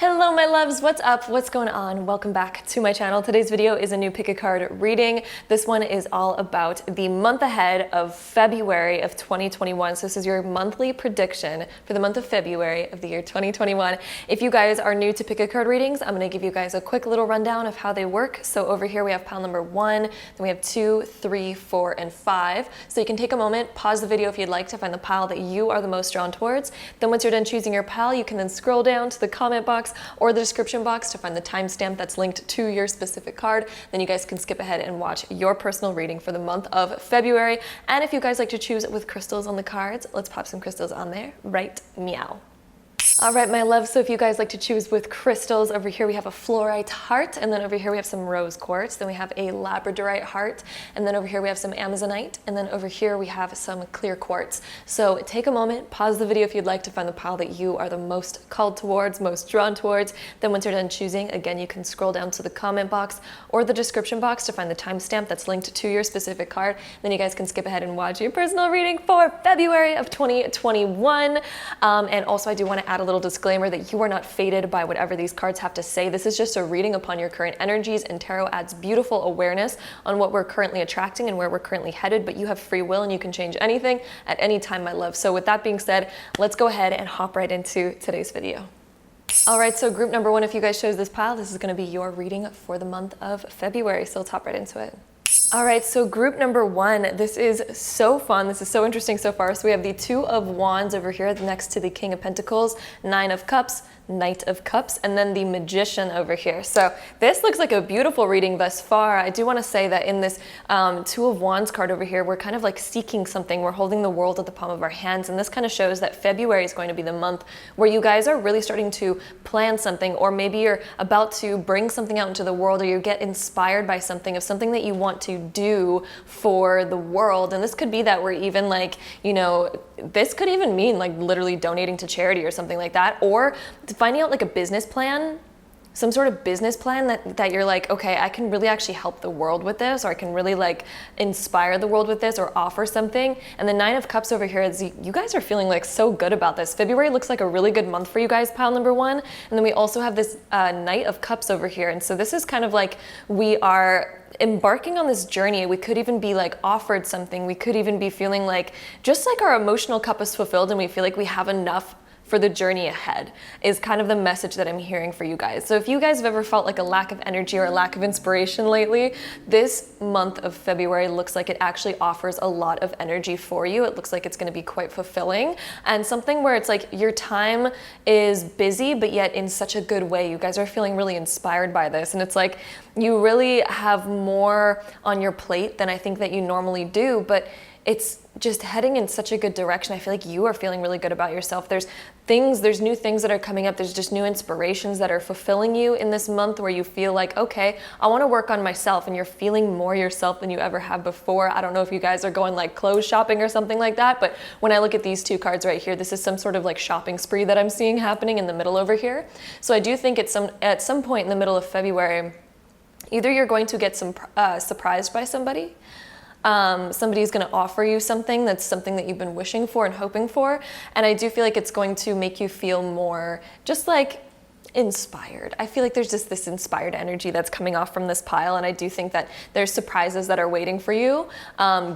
Hello my loves, what's up? What's going on? Welcome back to my channel. Today's video is a new pick a card reading. This one is all about the month ahead of February of 2021. So this is your monthly prediction for the month of February of the year 2021. If you guys are new to pick a card readings, I'm going to give you guys a quick little rundown of how they work. So over here we have pile number 1, then we have 2, 3, 4, and 5. So you can take a moment, pause the video if you'd like to find the pile that you are the most drawn towards. Then once you're done choosing your pile, you can then scroll down to the comment box or the description box to find the timestamp that's linked to your specific card. Then you guys can skip ahead and watch your personal reading for the month of February. And if you guys like to choose with crystals on the cards, let's pop some crystals on there right meow. All right, my love, so if you guys like to choose with crystals, over here we have a fluorite heart, and then over here we have some rose quartz, then we have a labradorite heart, and then over here we have some amazonite, and then over here we have some clear quartz. So take a moment, pause the video if you'd like to find the pile that you are the most called towards, most drawn towards. Then once you're done choosing, again, you can scroll down to the comment box or the description box to find the timestamp that's linked to your specific card. Then you guys can skip ahead and watch your personal reading for February of 2021. And also I do want to add a little disclaimer that you are not fated by whatever these cards have to say. This is just a reading upon your current energies, and tarot adds beautiful awareness on what we're currently attracting and where we're currently headed, but you have free will and you can change anything at any time, my love. So with that being said, let's go ahead and hop right into today's video. All right, so group number 1, if you guys chose this pile, this is going to be your reading for the month of February. So let's hop right into it. All right, so group number 1, this is so fun. This is so interesting so far. So we have the 2 of Wands over here next to the King of Pentacles, 9 of Cups, Knight of Cups, and then the Magician over here. So this looks like a beautiful reading thus far. I do want to say that in this 2 of Wands card over here, we're kind of like seeking something. We're holding the world at the palm of our hands, and this kind of shows that February is going to be the month where you guys are really starting to plan something, or maybe you're about to bring something out into the world, or you get inspired by something, of something that you want to do for the world. And this could be that we're even like, you know, this could even mean like literally donating to charity or something like that, or finding out like a business plan, some sort of business plan that you're like, okay, I can really actually help the world with this, or I can really like inspire the world with this, or offer something. And the 9 of Cups over here is you guys are feeling like so good about this. February looks like a really good month for you guys, pile number 1. And then we also have this Knight of Cups over here. And so this is kind of like we are embarking on this journey. We could even be like offered something. We could even be feeling like just like our emotional cup is fulfilled and we feel like we have enough for the journey ahead, is kind of the message that I'm hearing for you guys. So if you guys have ever felt like a lack of energy or a lack of inspiration lately, this month of February looks like it actually offers a lot of energy for you. It looks like it's going to be quite fulfilling, and something where it's like your time is busy, but yet in such a good way. You guys are feeling really inspired by this, and it's like you really have more on your plate than I think that you normally do, but it's just heading in such a good direction. I feel like you are feeling really good about yourself. There's new things that are coming up. There's just new inspirations that are fulfilling you in this month, where you feel like, okay, I want to work on myself, and you're feeling more yourself than you ever have before. I don't know if you guys are going like clothes shopping or something like that, but when I look at these 2 cards right here, this is some sort of like shopping spree that I'm seeing happening in the middle over here. So I do think at some point in the middle of February, either you're going to get surprised by somebody. Somebody's going to offer you something that's something that you've been wishing for and hoping for. And I do feel like it's going to make you feel more just like inspired. I feel like there's just this inspired energy that's coming off from this pile. And I do think that there's surprises that are waiting for you,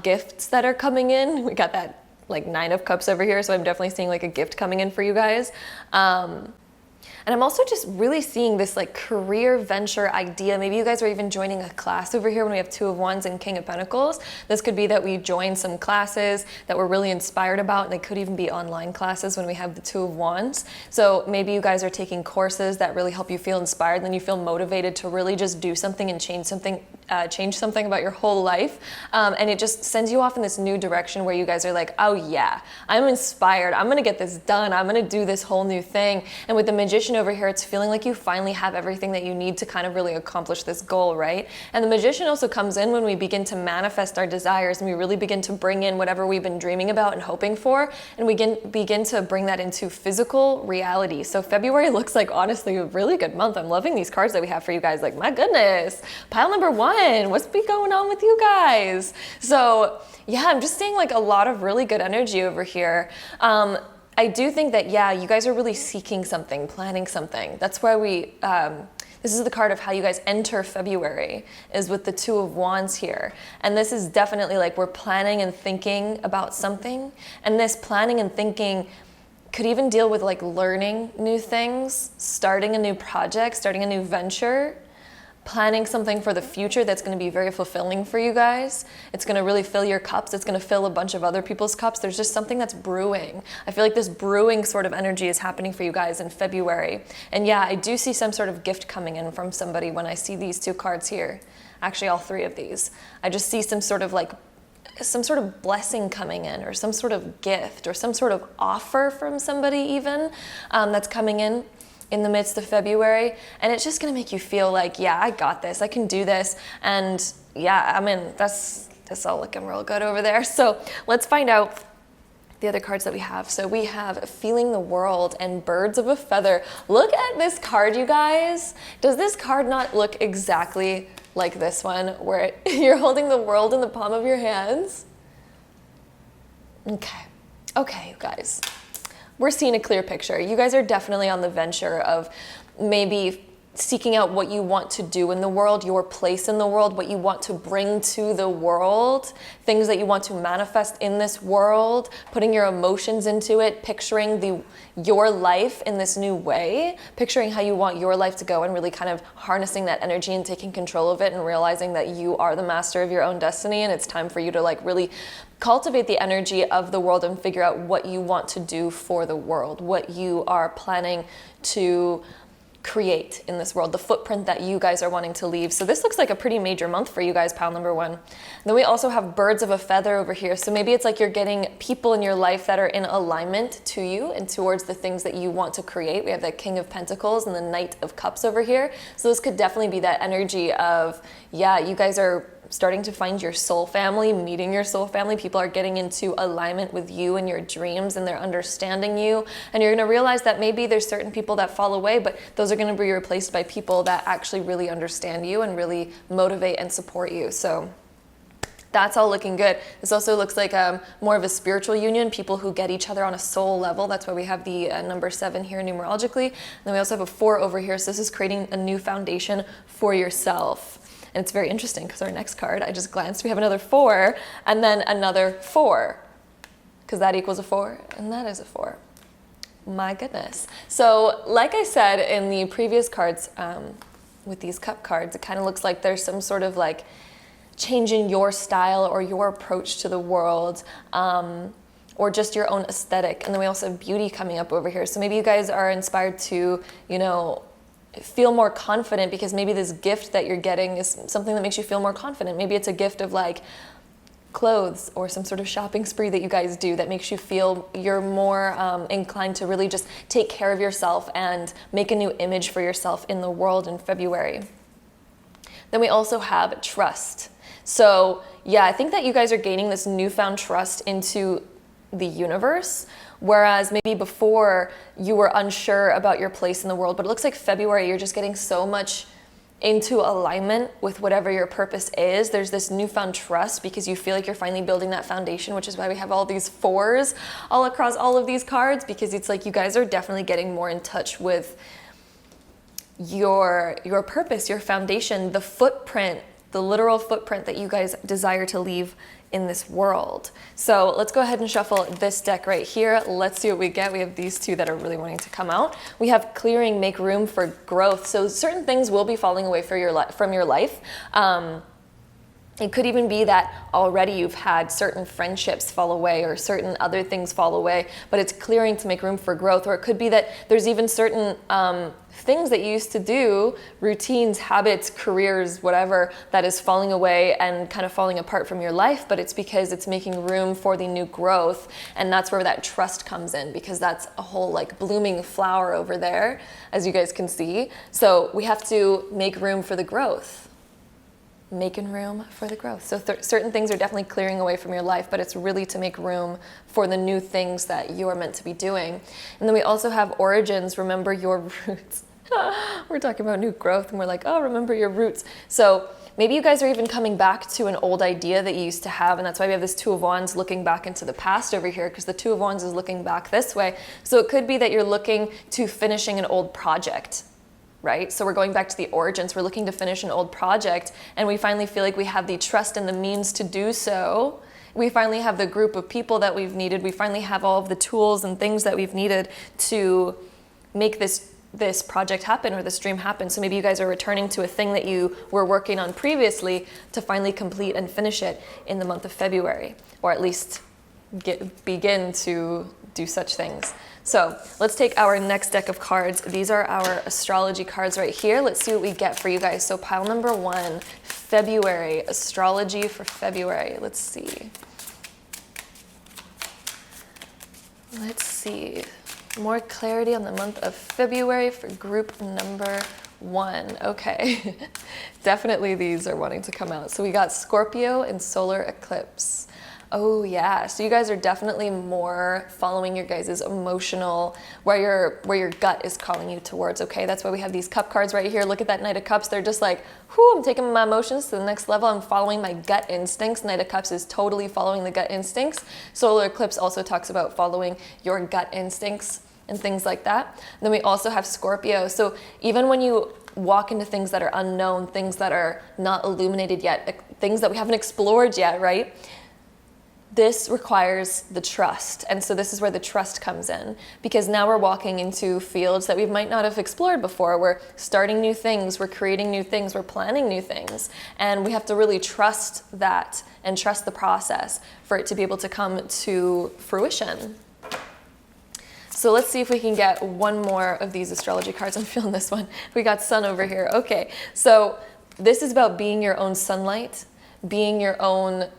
gifts that are coming in. We got that like 9 of Cups over here. So I'm definitely seeing like a gift coming in for you guys. And I'm also just really seeing this like career venture idea. Maybe you guys are even joining a class over here when we have 2 of Wands and King of Pentacles. This could be that we join some classes that we're really inspired about, and they could even be online classes when we have the 2 of Wands. So maybe you guys are taking courses that really help you feel inspired, and then you feel motivated to really just do something and change something about your whole life. And it just sends you off in this new direction where you guys are like, oh yeah, I'm inspired. I'm gonna get this done. I'm gonna do this whole new thing. And with the Magician over here, it's feeling like you finally have everything that you need to kind of really accomplish this goal, right? And the Magician also comes in when we begin to manifest our desires, and we really begin to bring in whatever we've been dreaming about and hoping for, and we begin to bring that into physical reality. So February looks like honestly a really good month. I'm loving these cards that we have for you guys. Like, my goodness, pile number 1, what's been going on with you guys? So yeah, I'm just seeing like a lot of really good energy over here. I do think that, yeah, you guys are really seeking something, planning something. That's why this is the card of how you guys enter February, is with the Two of Wands here. And this is definitely like we're planning and thinking about something. And this planning and thinking could even deal with like learning new things, starting a new project, starting a new venture, planning something for the future that's going to be very fulfilling for you guys. It's going to really fill your cups. It's going to fill a bunch of other people's cups. There's just something that's brewing. I feel like this brewing sort of energy is happening for you guys in February. And yeah, I do see some sort of gift coming in from somebody when I see these two cards here. Actually, all three of these. I just see some sort of blessing coming in, or some sort of gift, or some sort of offer from somebody even that's coming in the midst of February. And it's just gonna make you feel like, yeah, I got this, I can do this. And yeah, I mean, that's all looking real good over there. So let's find out the other cards that we have. So we have Feeling the World and Birds of a Feather. Look at this card, you guys. Does this card not look exactly like this one, where you're holding the world in the palm of your hands? Okay, you guys. We're seeing a clear picture. You guys are definitely on the venture of maybe seeking out what you want to do in the world, your place in the world, what you want to bring to the world, things that you want to manifest in this world, putting your emotions into it, picturing your life in this new way, picturing how you want your life to go, and really kind of harnessing that energy and taking control of it, and realizing that you are the master of your own destiny, and it's time for you to like really cultivate the energy of the world and figure out what you want to do for the world, what you are planning to create in this world, the footprint that you guys are wanting to leave. So this looks like a pretty major month for you guys, pile number one. And then we also have Birds of a Feather over here. So maybe it's like you're getting people in your life that are in alignment to you and towards the things that you want to create. We have the King of Pentacles and the Knight of Cups over here. So this could definitely be that energy of, yeah, you guys are starting to find your soul family, meeting your soul family. People are getting into alignment with you and your dreams, and they're understanding you. And you're gonna realize that maybe there's certain people that fall away, but those are gonna be replaced by people that actually really understand you and really motivate and support you. So that's all looking good. This also looks like more of a spiritual union, people who get each other on a soul level. That's why we have the number 7 here numerologically. And then we also have a 4 over here. So this is creating a new foundation for yourself. And it's very interesting because our next card, I just glanced, we have another 4 and then another 4, because that equals a 4 and that is a 4. My goodness. So like I said in the previous cards with these cup cards, it kind of looks like there's some sort of like change in your style or your approach to the world, or just your own aesthetic. And then we also have beauty coming up over here. So maybe you guys are inspired to, you know, feel more confident, because maybe this gift that you're getting is something that makes you feel more confident. Maybe it's a gift of like clothes or some sort of shopping spree that you guys do that makes you feel you're more inclined to really just take care of yourself and make a new image for yourself in the world in February. Then we also have trust. So yeah, I think that you guys are gaining this newfound trust into the universe, whereas maybe before you were unsure about your place in the world. But it looks like February, you're just getting so much into alignment with whatever your purpose is. There's this newfound trust because you feel like you're finally building that foundation, which is why we have all these 4s all across all of these cards, because it's like you guys are definitely getting more in touch with your purpose, your foundation, the footprint, the literal footprint that you guys desire to leave in this world. So let's go ahead and shuffle this deck right here. Let's see what we get. We have these 2 that are really wanting to come out. We have Clearing, Make Room for Growth. So certain things will be falling away from your life. It could even be that already you've had certain friendships fall away or certain other things fall away, but it's clearing to make room for growth. Or it could be that there's even certain things that you used to do, routines, habits, careers, whatever, that is falling away and kind of falling apart from your life, but it's because it's making room for the new growth. And that's where that trust comes in, because that's a whole like blooming flower over there, as you guys can see. So we have to make room for the growth. Making room for the growth. So certain things are definitely clearing away from your life, but it's really to make room for the new things that you are meant to be doing. And then we also have Origins, remember your roots. We're talking about new growth and we're like, oh, remember your roots. So maybe you guys are even coming back to an old idea that you used to have, and that's why we have this Two of Wands looking back into the past over here, because the Two of Wands is looking back this way. So it could be that you're looking to finishing an old project, right? So we're going back to the origins. We're looking to finish an old project, and we finally feel like we have the trust and the means to do so. We finally have the group of people that we've needed. We finally have all of the tools and things that we've needed to make this project happen, or this dream happen. So maybe you guys are returning to a thing that you were working on previously to finally complete and finish it in the month of February, or at least begin to do such things. So let's take our next deck of cards. These are our astrology cards right here. Let's see what we get for you guys. So pile number 1, February, astrology for February. Let's see. Let's see. More clarity on the month of February for group number 1. Okay. Definitely these are wanting to come out. So we got Scorpio and solar eclipse. Oh yeah, so you guys are definitely more following your guys' emotional, where your gut is calling you towards, okay? That's why we have these cup cards right here. Look at that Knight of Cups. They're just like, whoo, I'm taking my emotions to the next level. I'm following my gut instincts. Knight of Cups is totally following the gut instincts. Solar eclipse also talks about following your gut instincts and things like that. And then we also have Scorpio. So even when you walk into things that are unknown, things that are not illuminated yet, things that we haven't explored yet, right? This requires the trust. And so this is where the trust comes in, because now we're walking into fields that we might not have explored before. We're starting new things, we're creating new things, we're planning new things. And we have to really trust that and trust the process for it to be able to come to fruition. So let's see if we can get one more of these astrology cards. I'm feeling this one. We got Sun over here. Okay, so this is about being your own sunlight, being your own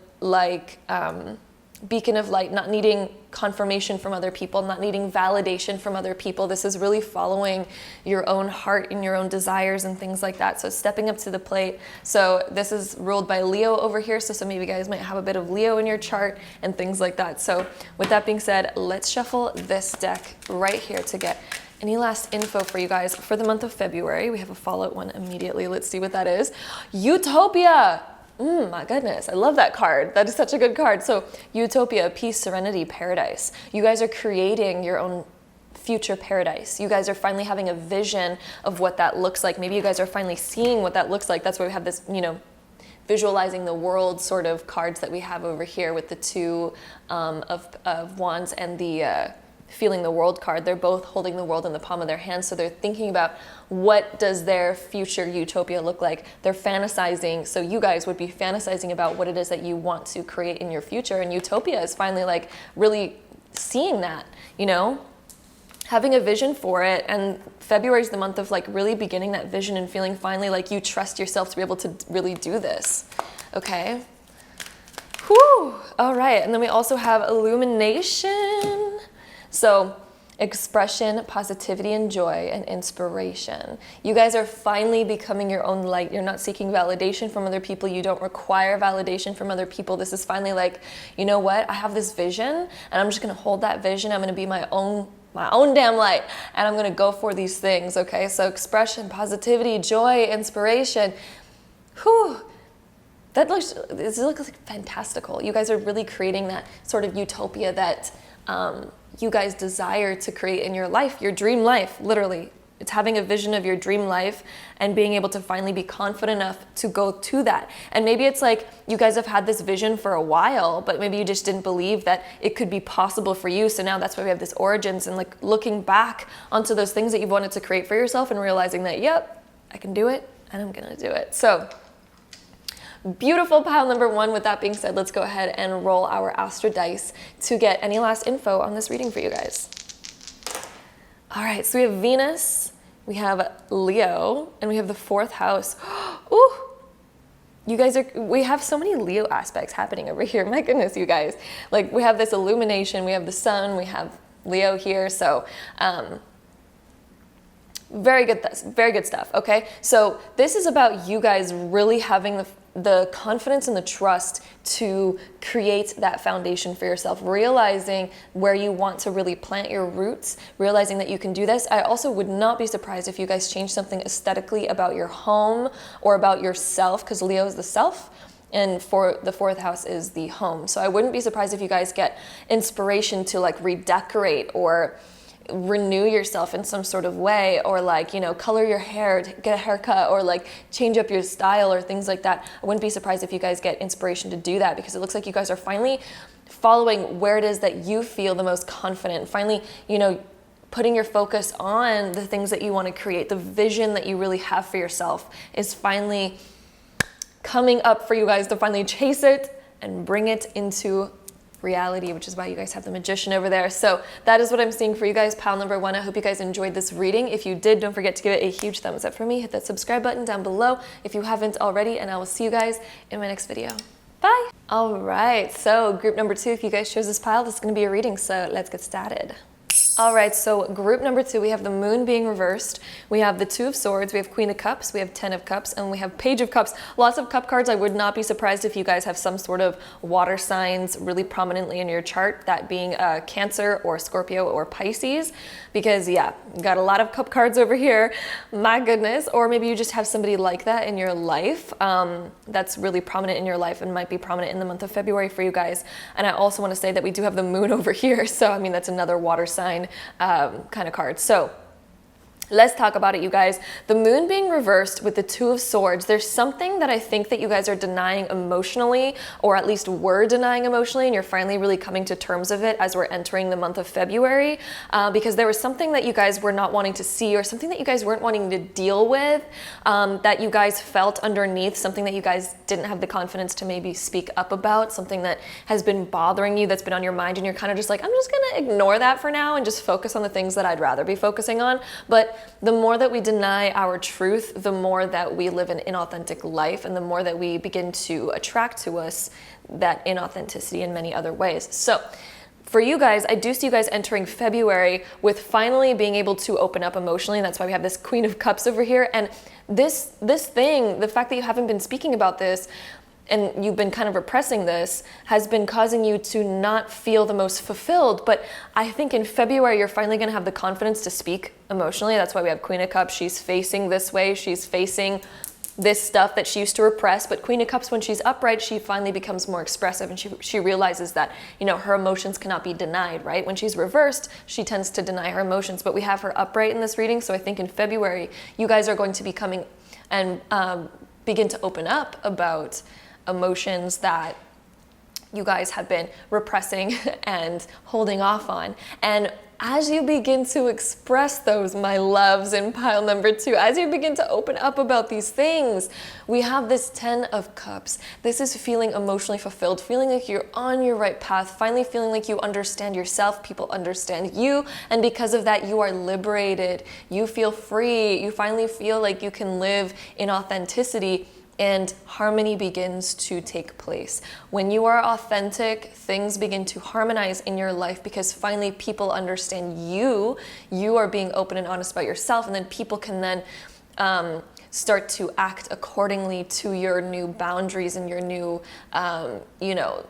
beacon of light, not needing confirmation from other people, not needing validation from other people. This is really following your own heart and your own desires and things like that. So stepping up to the plate. So this is ruled by Leo over here. So some of you guys might have a bit of Leo in your chart and things like that. So with that being said, let's shuffle this deck right here to get any last info for you guys for the month of February. We have a fallout one immediately. Let's see what that is. Utopia. My goodness, I love that card. That is such a good card. So utopia, peace, serenity, paradise. You guys are creating your own future paradise. You guys are finally having a vision of what that looks like. Maybe you guys are finally seeing what that looks like. That's why we have this, visualizing the world sort of cards that we have over here with the Two of Wands and the feeling the world card. They're both holding the world in the palm of their hands. So they're thinking about what does their future utopia look like. They're fantasizing. So you guys would be fantasizing about what it is that you want to create in your future. And utopia is finally like really seeing that, having a vision for it. And February is the month of like really beginning that vision and feeling finally like you trust yourself to be able to really do this. Okay. Whew. All right. And then we also have illumination. So expression, positivity, and joy, and inspiration. You guys are finally becoming your own light. You're not seeking validation from other people. You don't require validation from other people. This is finally like, you know what? I have this vision, and I'm just going to hold that vision. I'm going to be my own damn light, and I'm going to go for these things, okay? So expression, positivity, joy, inspiration. Whew. This looks like fantastical. You guys are really creating that sort of utopia that you guys desire to create in your life, your dream life, literally. It's having a vision of your dream life and being able to finally be confident enough to go to that. And maybe it's like you guys have had this vision for a while, but maybe you just didn't believe that it could be possible for you. So now that's why we have this origins and like looking back onto those things that you've wanted to create for yourself and realizing that, yep, I can do it and I'm gonna do it. So beautiful pile number 1. With that being said, let's go ahead and roll our Astro dice to get any last info on this reading for you guys. All right, so we have Venus, we have Leo, and we have the 4th house. Ooh, we have so many Leo aspects happening over here. My goodness, you guys. Like we have this illumination, we have the sun, we have Leo here. So Very good stuff, okay? So this is about you guys really having the confidence and the trust to create that foundation for yourself, realizing where you want to really plant your roots, realizing that you can do this. I also would not be surprised if you guys change something aesthetically about your home or about yourself, because Leo is the self, and for the 4th house is the home. So I wouldn't be surprised if you guys get inspiration to like redecorate or renew yourself in some sort of way, or like, you know, color your hair, get a haircut, or like change up your style or things like that. I wouldn't be surprised if you guys get inspiration to do that, because it looks like you guys are finally following where it is that you feel the most confident, finally, you know, putting your focus on the things that you want to create. The vision that you really have for yourself is finally coming up for you guys to finally chase it and bring it into reality, which is why you guys have the Magician over there. So that is what I'm seeing for you guys, pile number 1. I hope you guys enjoyed this reading. If you did, don't forget to give it a huge thumbs up for me. Hit that subscribe button down below if you haven't already, and I will see you guys in my next video. Bye. All right, so group number 2, if you guys chose this pile, this is going to be a reading, so let's get started. All right, so group number 2, we have the Moon being reversed. We have the 2 of Swords, we have Queen of Cups, we have 10 of Cups, and we have Page of Cups. Lots of cup cards. I would not be surprised if you guys have some sort of water signs really prominently in your chart, that being Cancer or Scorpio or Pisces, because yeah, got a lot of cup cards over here, my goodness. Or maybe you just have somebody like that in your life that's really prominent in your life and might be prominent in the month of February for you guys. And I also want to say that we do have the Moon over here, so I mean, that's another water sign kind of card. So let's talk about it, you guys. The Moon being reversed with the 2 of Swords, there's something that I think that you guys are denying emotionally, or at least were denying emotionally, and you're finally really coming to terms of it as we're entering the month of February, because there was something that you guys were not wanting to see, or something that you guys weren't wanting to deal with, that you guys felt underneath, something that you guys didn't have the confidence to maybe speak up about, something that has been bothering you, that's been on your mind, and you're kind of just like, I'm just gonna ignore that for now and just focus on the things that I'd rather be focusing on. But the more that we deny our truth, the more that we live an inauthentic life, and the more that we begin to attract to us that inauthenticity in many other ways. So for you guys, I do see you guys entering February with finally being able to open up emotionally, and that's why we have this Queen of Cups over here. And this thing, the fact that you haven't been speaking about this, and you've been kind of repressing this, has been causing you to not feel the most fulfilled. But I think in February, you're finally gonna have the confidence to speak emotionally. That's why we have Queen of Cups. She's facing this way. She's facing this stuff that she used to repress. But Queen of Cups, when she's upright, she finally becomes more expressive, and she realizes that, you know, her emotions cannot be denied, right? When she's reversed, she tends to deny her emotions. But we have her upright in this reading. So I think in February, you guys are going to be coming and begin to open up about emotions that you guys have been repressing and holding off on. And as you begin to express those, my loves, in pile number 2, as you begin to open up about these things, we have this 10 of Cups. This is feeling emotionally fulfilled, feeling like you're on your right path, finally feeling like you understand yourself, people understand you, and because of that, you are liberated. You feel free. You finally feel like you can live in authenticity, and harmony begins to take place. When you are authentic, things begin to harmonize in your life, because finally people understand you. You are being open and honest about yourself, and then people can then start to act accordingly to your new boundaries and your new, you know,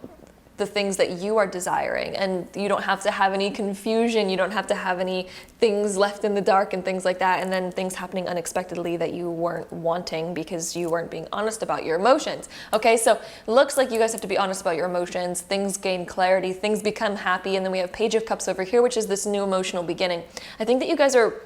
the things that you are desiring, and you don't have to have any confusion, you don't have to have any things left in the dark and things like that, and then things happening unexpectedly that you weren't wanting because you weren't being honest about your emotions. Okay, so looks like you guys have to be honest about your emotions, things gain clarity, things become happy, and then we have Page of Cups over here, which is this new emotional beginning. I think that you guys are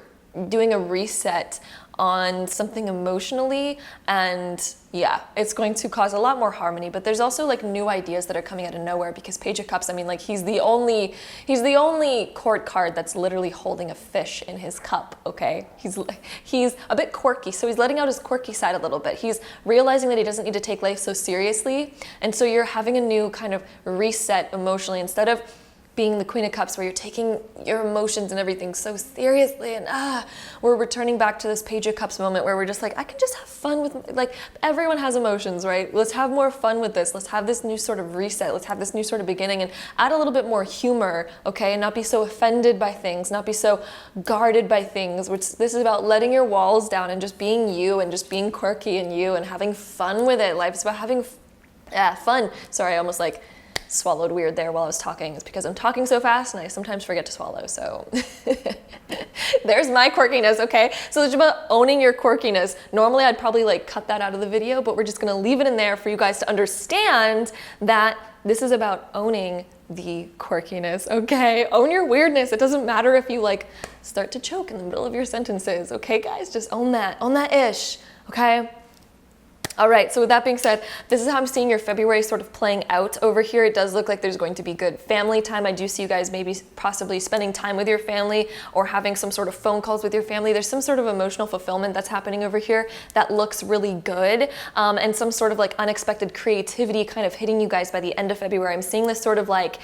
doing a reset on something emotionally, and yeah, it's going to cause a lot more harmony. But there's also like new ideas that are coming out of nowhere, because Page of Cups, I mean, like he's the only court card that's literally holding a fish in his cup. Okay, he's a bit quirky, so he's letting out his quirky side a little bit. He's realizing that he doesn't need to take life so seriously, and so you're having a new kind of reset emotionally. Instead of being the Queen of Cups, where you're taking your emotions and everything so seriously, and we're returning back to this Page of Cups moment where we're just like, I can just have fun with, like, everyone has emotions, right? Let's have more fun with this. Let's have this new sort of reset. Let's have this new sort of beginning and add a little bit more humor, okay? And not be so offended by things, not be so guarded by things, which this is about letting your walls down and just being you and just being quirky and you and having fun with it. Life's about having fun. Sorry, I almost like swallowed weird there while I was talking. It's because I'm talking so fast and I sometimes forget to swallow, so there's my quirkiness, okay? So it's about owning your quirkiness. Normally I'd probably like cut that out of the video, but we're just gonna leave it in there for you guys to understand that this is about owning the quirkiness, okay? Own your weirdness. It doesn't matter if you like start to choke in the middle of your sentences, okay guys? Just own that ish, okay? All right, so with that being said, this is how I'm seeing your February sort of playing out over here. It does look like there's going to be good family time. I do see you guys maybe possibly spending time with your family or having some sort of phone calls with your family. There's some sort of emotional fulfillment that's happening over here that looks really good, and some sort of like unexpected creativity kind of hitting you guys by the end of February. I'm seeing this sort of like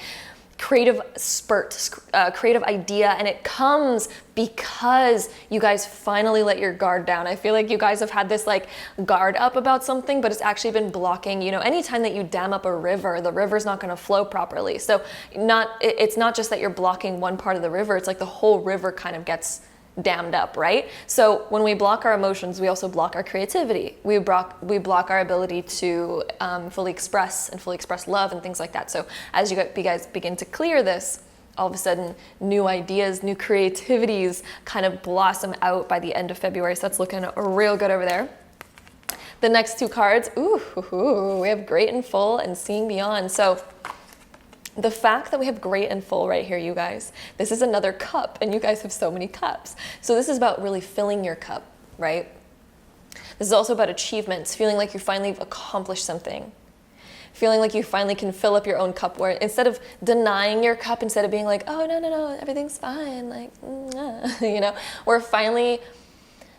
creative spurt, creative idea, and it comes because you guys finally let your guard down. I feel like you guys have had this like guard up about something, but it's actually been blocking, you know, anytime that you dam up a river, the river's not going to flow properly. So it's not just that you're blocking one part of the river, it's like the whole river kind of gets dammed up, right? So when we block our emotions, we also block our creativity. We block our ability to fully express love and things like that. So as you guys begin to clear this, all of a sudden new ideas, new creativities kind of blossom out by the end of February. So that's looking real good over there. The next two cards, we have Great and Full and Seeing Beyond. So the fact that we have Great and Full right here, you guys, this is another cup, and you guys have so many cups. So this is about really filling your cup, right? This is also about achievements, feeling like you finally accomplished something. Feeling like you finally can fill up your own cup, where instead of denying your cup, instead of being like, oh, no, everything's fine, like, you know, we're finally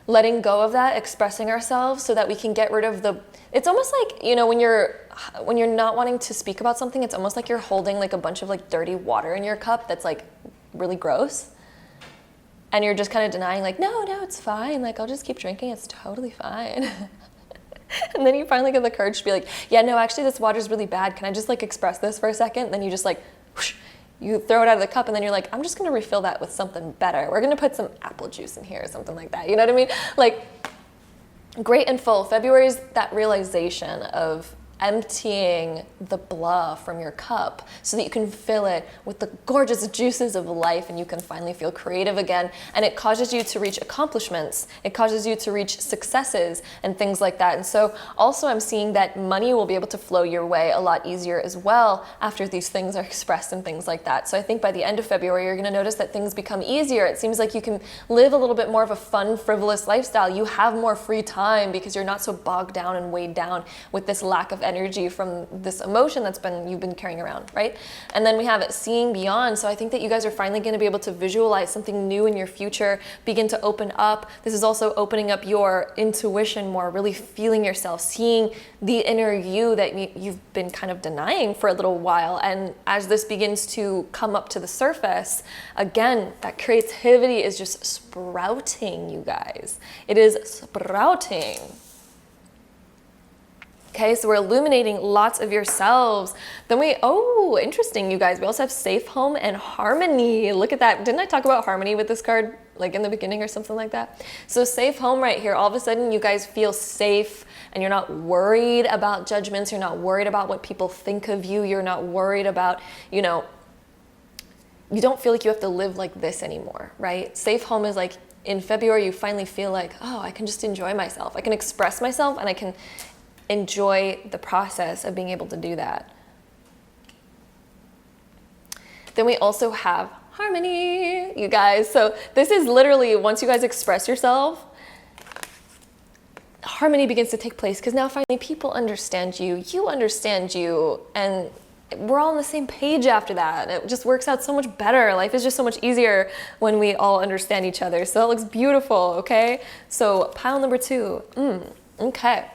letting go of that, expressing ourselves so that we can get rid of it's almost like, you know, when you're not wanting to speak about something, it's almost like you're holding like a bunch of like dirty water in your cup that's like really gross. And you're just kind of denying like, no, it's fine. Like, I'll just keep drinking. It's totally fine. And then you finally get the courage to be like, yeah, no, actually this water's really bad. Can I just like express this for a second? And then you just like, whoosh, you throw it out of the cup, and then you're like, I'm just going to refill that with something better. We're going to put some apple juice in here or something like that. You know what I mean? Like, Great and Full. February is that realization of emptying the blah from your cup so that you can fill it with the gorgeous juices of life, and you can finally feel creative again. And it causes you to reach accomplishments. It causes you to reach successes and things like that. And so also I'm seeing that money will be able to flow your way a lot easier as well after these things are expressed and things like that. So I think by the end of February, you're going to notice that things become easier. It seems like you can live a little bit more of a fun, frivolous lifestyle. You have more free time because you're not so bogged down and weighed down with this lack of energy from this emotion you've been carrying around, right? And then we have Seeing Beyond. So I think that you guys are finally going to be able to visualize something new in your future, begin to open up. This is also opening up your intuition more, really feeling yourself, seeing the inner you that you've been kind of denying for a little while. And as this begins to come up to the surface, again, that creativity is just sprouting, you guys. It is sprouting. Okay, so we're illuminating lots of yourselves. Then interesting, you guys. We also have Safe Home and Harmony. Look at that. Didn't I talk about harmony with this card, like in the beginning or something like that? So Safe Home right here, all of a sudden you guys feel safe and you're not worried about judgments. You're not worried about what people think of you. You're not worried about, you know, you don't feel like you have to live like this anymore, right? Safe Home is like, in February, you finally feel like, oh, I can just enjoy myself. I can express myself and I can enjoy the process of being able to do that. Then we also have Harmony, you guys. So this is literally, once you guys express yourself, harmony begins to take place, because now finally people understand you, you understand you, and we're all on the same page after that. It just works out so much better. Life is just so much easier when we all understand each other. So that looks beautiful, okay? So pile number 2, okay.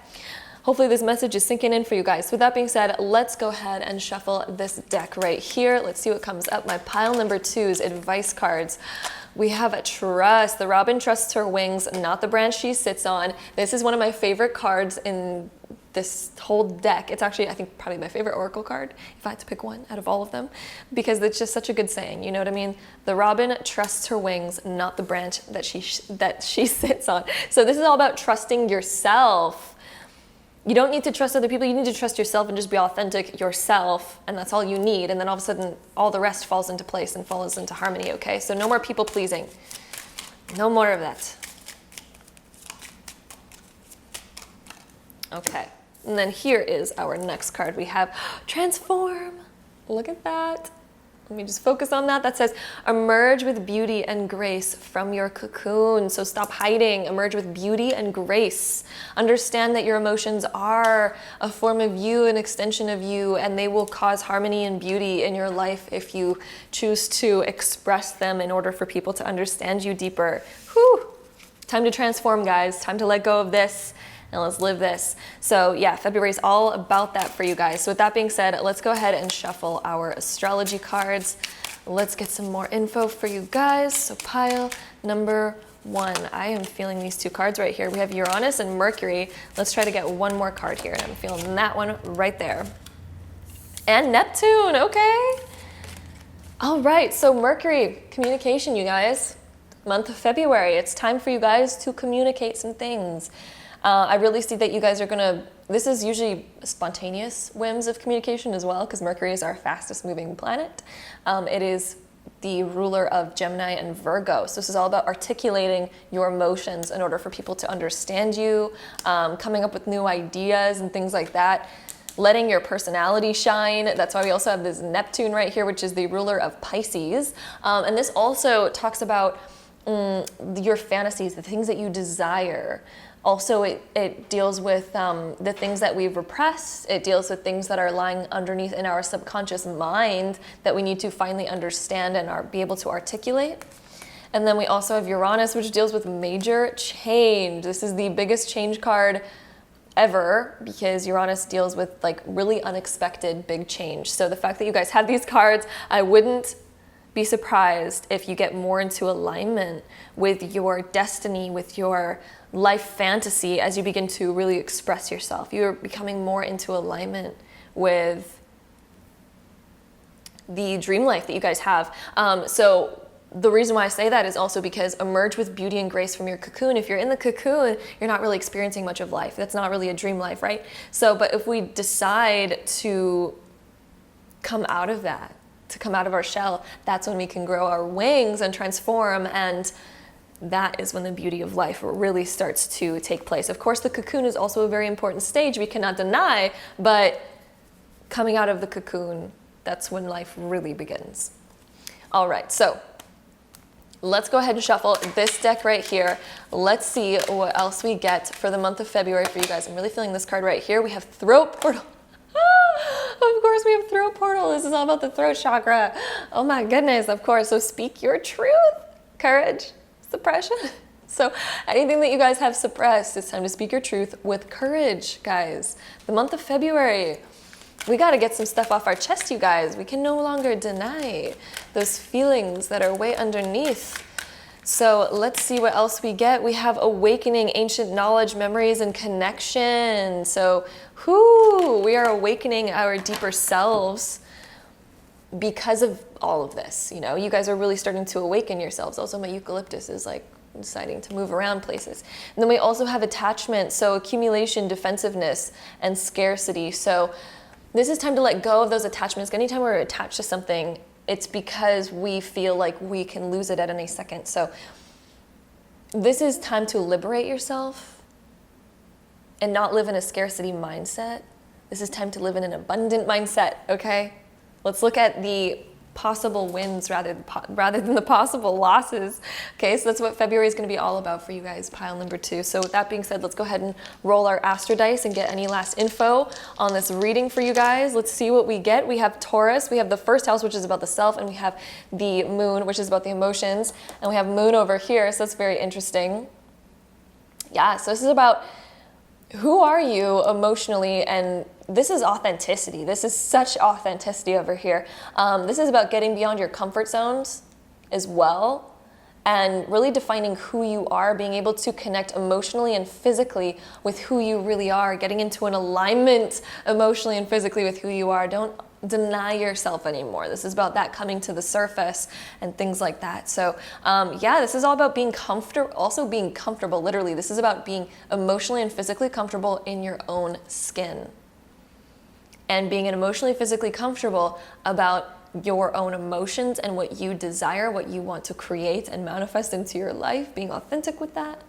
hopefully this message is sinking in for you guys. So with that being said, let's go ahead and shuffle this deck right here. Let's see what comes up. My pile number 2's advice cards. We have trust. The robin trusts her wings, not the branch she sits on. This is one of my favorite cards in this whole deck. It's actually, I think, probably my favorite oracle card, if I had to pick one out of all of them, because it's just such a good saying. You know what I mean? The robin trusts her wings, not the branch that she sits on. So this is all about trusting yourself. You don't need to trust other people. You need to trust yourself and just be authentic yourself. And that's all you need. And then all of a sudden, all the rest falls into place and falls into harmony, okay? So no more people pleasing. No more of that. Okay. And then here is our next card. We have transform. Look at that. Let me just focus on that. That says, emerge with beauty and grace from your cocoon. So stop hiding, emerge with beauty and grace. Understand that your emotions are a form of you, an extension of you, and they will cause harmony and beauty in your life if you choose to express them in order for people to understand you deeper. Whew. Time to transform, guys. Time to let go of this. And let's live this. So yeah, February is all about that for you guys. So with that being said, let's go ahead and shuffle our astrology cards. Let's get some more info for you guys. So pile number 1. I am feeling these 2 cards right here. We have Uranus and Mercury. Let's try to get one more card here. And I'm feeling that one right there. And Neptune, okay. All right, so Mercury, communication, you guys. Month of February, it's time for you guys to communicate some things. I really see that you guys are gonna, this is usually spontaneous whims of communication as well, because Mercury is our fastest moving planet. It is the ruler of Gemini and Virgo. So this is all about articulating your emotions in order for people to understand you, coming up with new ideas and things like that, letting your personality shine. That's why we also have this Neptune right here, which is the ruler of Pisces. And this also talks about your fantasies, the things that you desire. Also, it deals with the things that we've repressed. It deals with things that are lying underneath in our subconscious mind that we need to finally understand and be able to articulate. And then we also have Uranus, which deals with major change. This is the biggest change card ever because Uranus deals with like really unexpected big change. So the fact that you guys have these cards, I wouldn't be surprised if you get more into alignment with your destiny, with your life fantasy as you begin to really express yourself. You're becoming more into alignment with the dream life that you guys have. So the reason why I say that is also because emerge with beauty and grace from your cocoon. If you're in the cocoon, you're not really experiencing much of life. That's not really a dream life, right? So, but if we decide to come out of that, to come out of our shell, that's when we can grow our wings and transform, and that is when the beauty of life really starts to take place. Of course, the cocoon is also a very important stage we cannot deny, but coming out of the cocoon, that's when life really begins. All right, so let's go ahead and shuffle this deck right here. Let's see what else we get for the month of February for you guys. I'm really feeling this card right here. We have Throat Portal. Of course we have Throat Portal. This is all about the throat chakra. Oh my goodness, of course. So speak your truth. Courage, suppression. So anything that you guys have suppressed, it's time to speak your truth with courage, guys. The month of February, we got to get some stuff off our chest, you guys. We can no longer deny those feelings that are way underneath. So let's see what else we get. We have awakening ancient knowledge, memories, and connection. So we are awakening our deeper selves because of all of this. You know, you guys are really starting to awaken yourselves. Also, my eucalyptus is like deciding to move around places. And then we also have attachment. So accumulation, defensiveness, and scarcity. So this is time to let go of those attachments. Anytime we're attached to something, it's because we feel like we can lose it at any second. So this is time to liberate yourself and not live in a scarcity mindset. This is time to live in an abundant mindset, okay? Let's look at the possible wins rather than the possible losses. Okay, so that's what February is going to be all about for you guys, pile number 2. So with that being said, let's go ahead and roll our astro dice and get any last info on this reading for you guys. Let's see what we get. We have Taurus, we have the first house, which is about the self, and we have the moon, which is about the emotions, and we have moon over here, so that's very interesting. Yeah, so this is about who are you emotionally? And this is authenticity. This is such authenticity over here. This is about getting beyond your comfort zones as well, and really defining who you are, being able to connect emotionally and physically with who you really are, getting into an alignment emotionally and physically with who you are. Don't deny yourself anymore. This is about that coming to the surface and things like that. So yeah, this is all about being comfortable, also being comfortable, literally. This is about being emotionally and physically comfortable in your own skin. And being emotionally, physically comfortable about your own emotions and what you desire, what you want to create and manifest into your life, being authentic with that.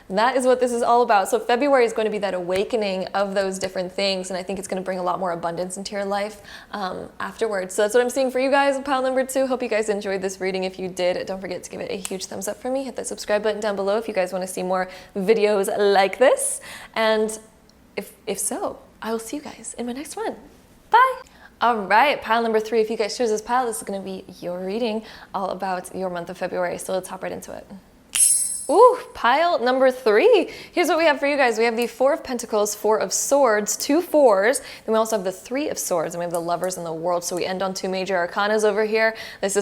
And that is what this is all about. So February is going to be that awakening of those different things, and I think it's going to bring a lot more abundance into your life afterwards. So that's what I'm seeing for you guys, pile number 2. Hope you guys enjoyed this reading. If you did, don't forget to give it a huge thumbs up for me. Hit that subscribe button down below if you guys want to see more videos like this. And if so, I will see you guys in my next one. Bye! All right, pile number 3. If you guys chose this pile, this is going to be your reading all about your month of February. So let's hop right into it. Ooh, pile number 3. Here's what we have for you guys. We have the 4 of Pentacles, 4 of Swords, 2 4s. Then we also have the 3 of Swords, and we have the Lovers and the World. So we end on 2 major arcanas over here. This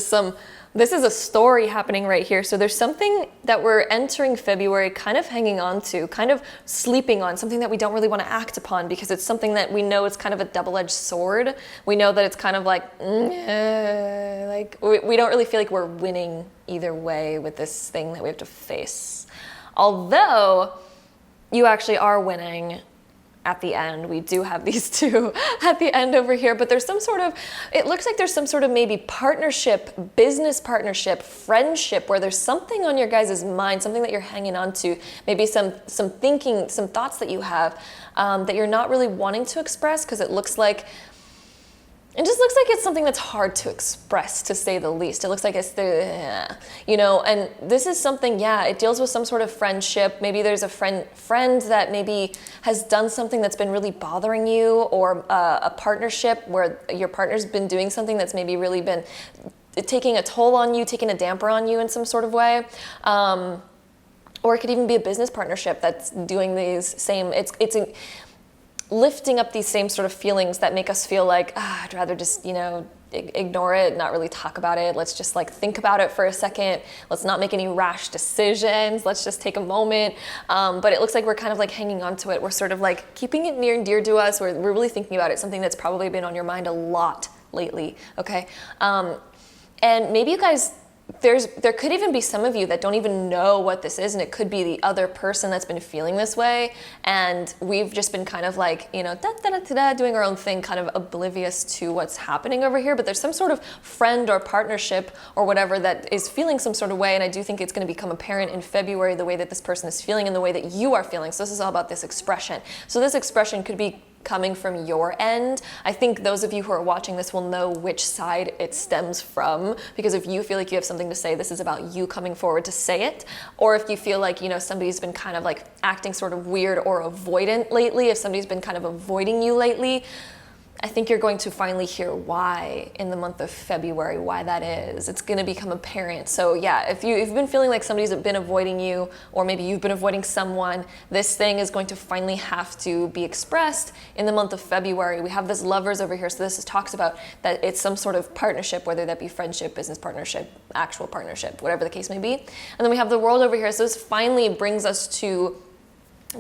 is a story happening right here. So there's something that we're entering February kind of hanging on to, kind of sleeping on, something that we don't really want to act upon because it's something that we know it's kind of a double-edged sword. We know that it's kind of like we don't really feel like we're winning either way with this thing that we have to face. Although you actually are winning at the end. We do have these 2 at the end over here, but there's some sort of, it looks like there's some sort of maybe partnership, business partnership, friendship, where there's something on your guys' mind, something that you're hanging on to, maybe some thinking, some thoughts that you have that you're not really wanting to express because it just looks like it's something that's hard to express, to say the least. It looks like it's and this is something, it deals with some sort of friendship. Maybe there's a friend that maybe has done something that's been really bothering you, or a partnership where your partner's been doing something that's maybe really been taking a toll on you, taking a damper on you in some sort of way. Or it could even be a business partnership that's doing these same, it's lifting up these same sort of feelings that make us feel like, I'd rather just, ignore it, not really talk about it. Let's just think about it for a second. Let's not make any rash decisions. Let's just take a moment. But it looks like we're kind of hanging on to it. We're sort of keeping it near and dear to us. We're really thinking about it, something that's probably been on your mind a lot lately, okay? And maybe you guys, there could even be some of you that don't even know what this is, and it could be the other person that's been feeling this way, and we've just been kind of doing our own thing, kind of oblivious to what's happening over here. But there's some sort of friend or partnership or whatever that is feeling some sort of way, and I do think it's going to become apparent in February the way that this person is feeling and the way that you are feeling. So this is all about this expression. So this expression could be coming from your end. I think those of you who are watching this will know which side it stems from, because if you feel like you have something to say, this is about you coming forward to say it. Or if you feel like, somebody's been kind of acting sort of weird or avoidant lately, if somebody's been kind of avoiding you lately, I think you're going to finally hear why in the month of February, why that is. It's going to become apparent. So yeah, if you've been feeling like somebody's been avoiding you, or maybe you've been avoiding someone, this thing is going to finally have to be expressed in the month of February. We have this Lovers over here. So this talks about that it's some sort of partnership, whether that be friendship, business partnership, actual partnership, whatever the case may be. And then we have the World over here. So this finally brings us to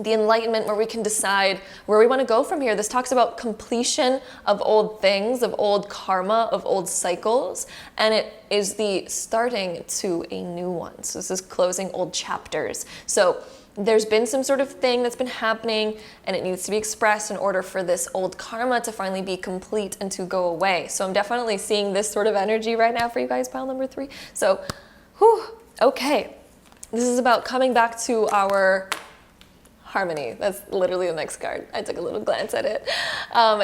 the enlightenment, where we can decide where we want to go from here. This talks about completion of old things, of old karma, of old cycles, and it is the starting to a new one. So this is closing old chapters. So there's been some sort of thing that's been happening, and it needs to be expressed in order for this old karma to finally be complete and to go away. So I'm definitely seeing this sort of energy right now for you guys, pile number 3. So, okay. This is about coming back to our Harmony. That's literally the next card. I took a little glance at it.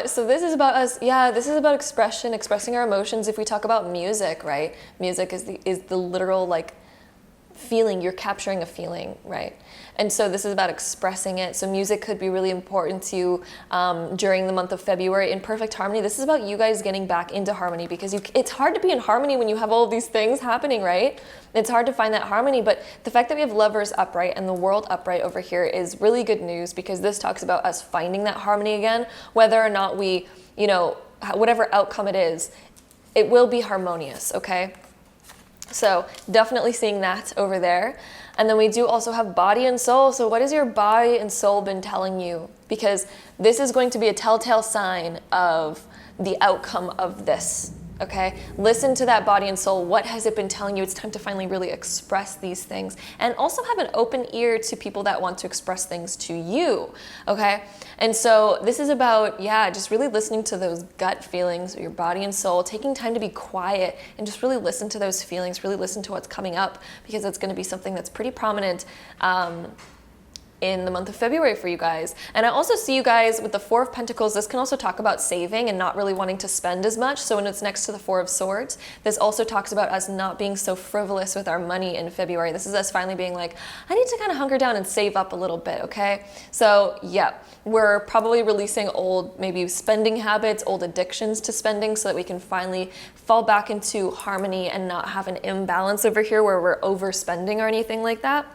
So this is about us. Yeah, this is about expressing our emotions. If we talk about music, right? Music is the literal feeling, you're capturing a feeling, right? And so this is about expressing it. So music could be really important to you during the month of February in perfect harmony. This is about you guys getting back into harmony, because it's hard to be in harmony when you have all of these things happening, right? It's hard to find that harmony, but the fact that we have Lovers upright and the World upright over here is really good news, because this talks about us finding that harmony again, whether or not we, you know, whatever outcome it is, it will be harmonious, okay? So definitely seeing that over there. And then we do also have body and soul. So what has your body and soul been telling you? Because this is going to be a telltale sign of the outcome of this, okay? Listen to that body and soul. What has it been telling you? It's time to finally really express these things, and also have an open ear to people that want to express things to you, okay? And so this is about, yeah, just really listening to those gut feelings, your body and soul, taking time to be quiet and just really listen to those feelings, really listen to what's coming up, because it's going to be something that's pretty prominent in the month of February for you guys. And I also see you guys with the Four of Pentacles. This can also talk about saving and not really wanting to spend as much. So when it's next to the Four of Swords, this also talks about us not being so frivolous with our money in February. This is us finally being like, I need to kind of hunker down and save up a little bit, okay? So yeah, we're probably releasing old, maybe spending habits, old addictions to spending, so that we can finally fall back into harmony and not have an imbalance over here where we're overspending or anything like that.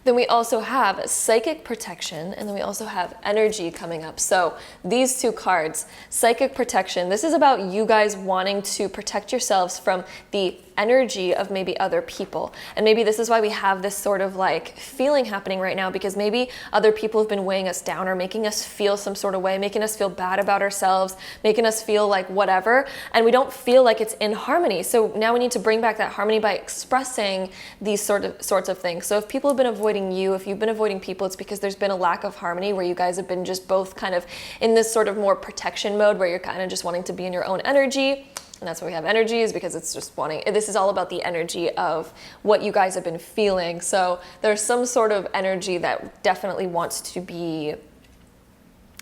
Then we also have psychic protection, and then we also have energy coming up. So these two cards, psychic protection, this is about you guys wanting to protect yourselves from the energy of maybe other people. And maybe this is why we have this sort of like feeling happening right now, because maybe other people have been weighing us down or making us feel some sort of way, making us feel bad about ourselves, making us feel like whatever, and we don't feel like it's in harmony. So now we need to bring back that harmony by expressing these sorts of things. So if people have been avoiding you, if you've been avoiding people, it's because there's been a lack of harmony where you guys have been just both kind of in this sort of more protection mode where you're kind of just wanting to be in your own energy. And that's why we have energy, is because it's just wanting, this is all about the energy of what you guys have been feeling. So there's some sort of energy that definitely wants to be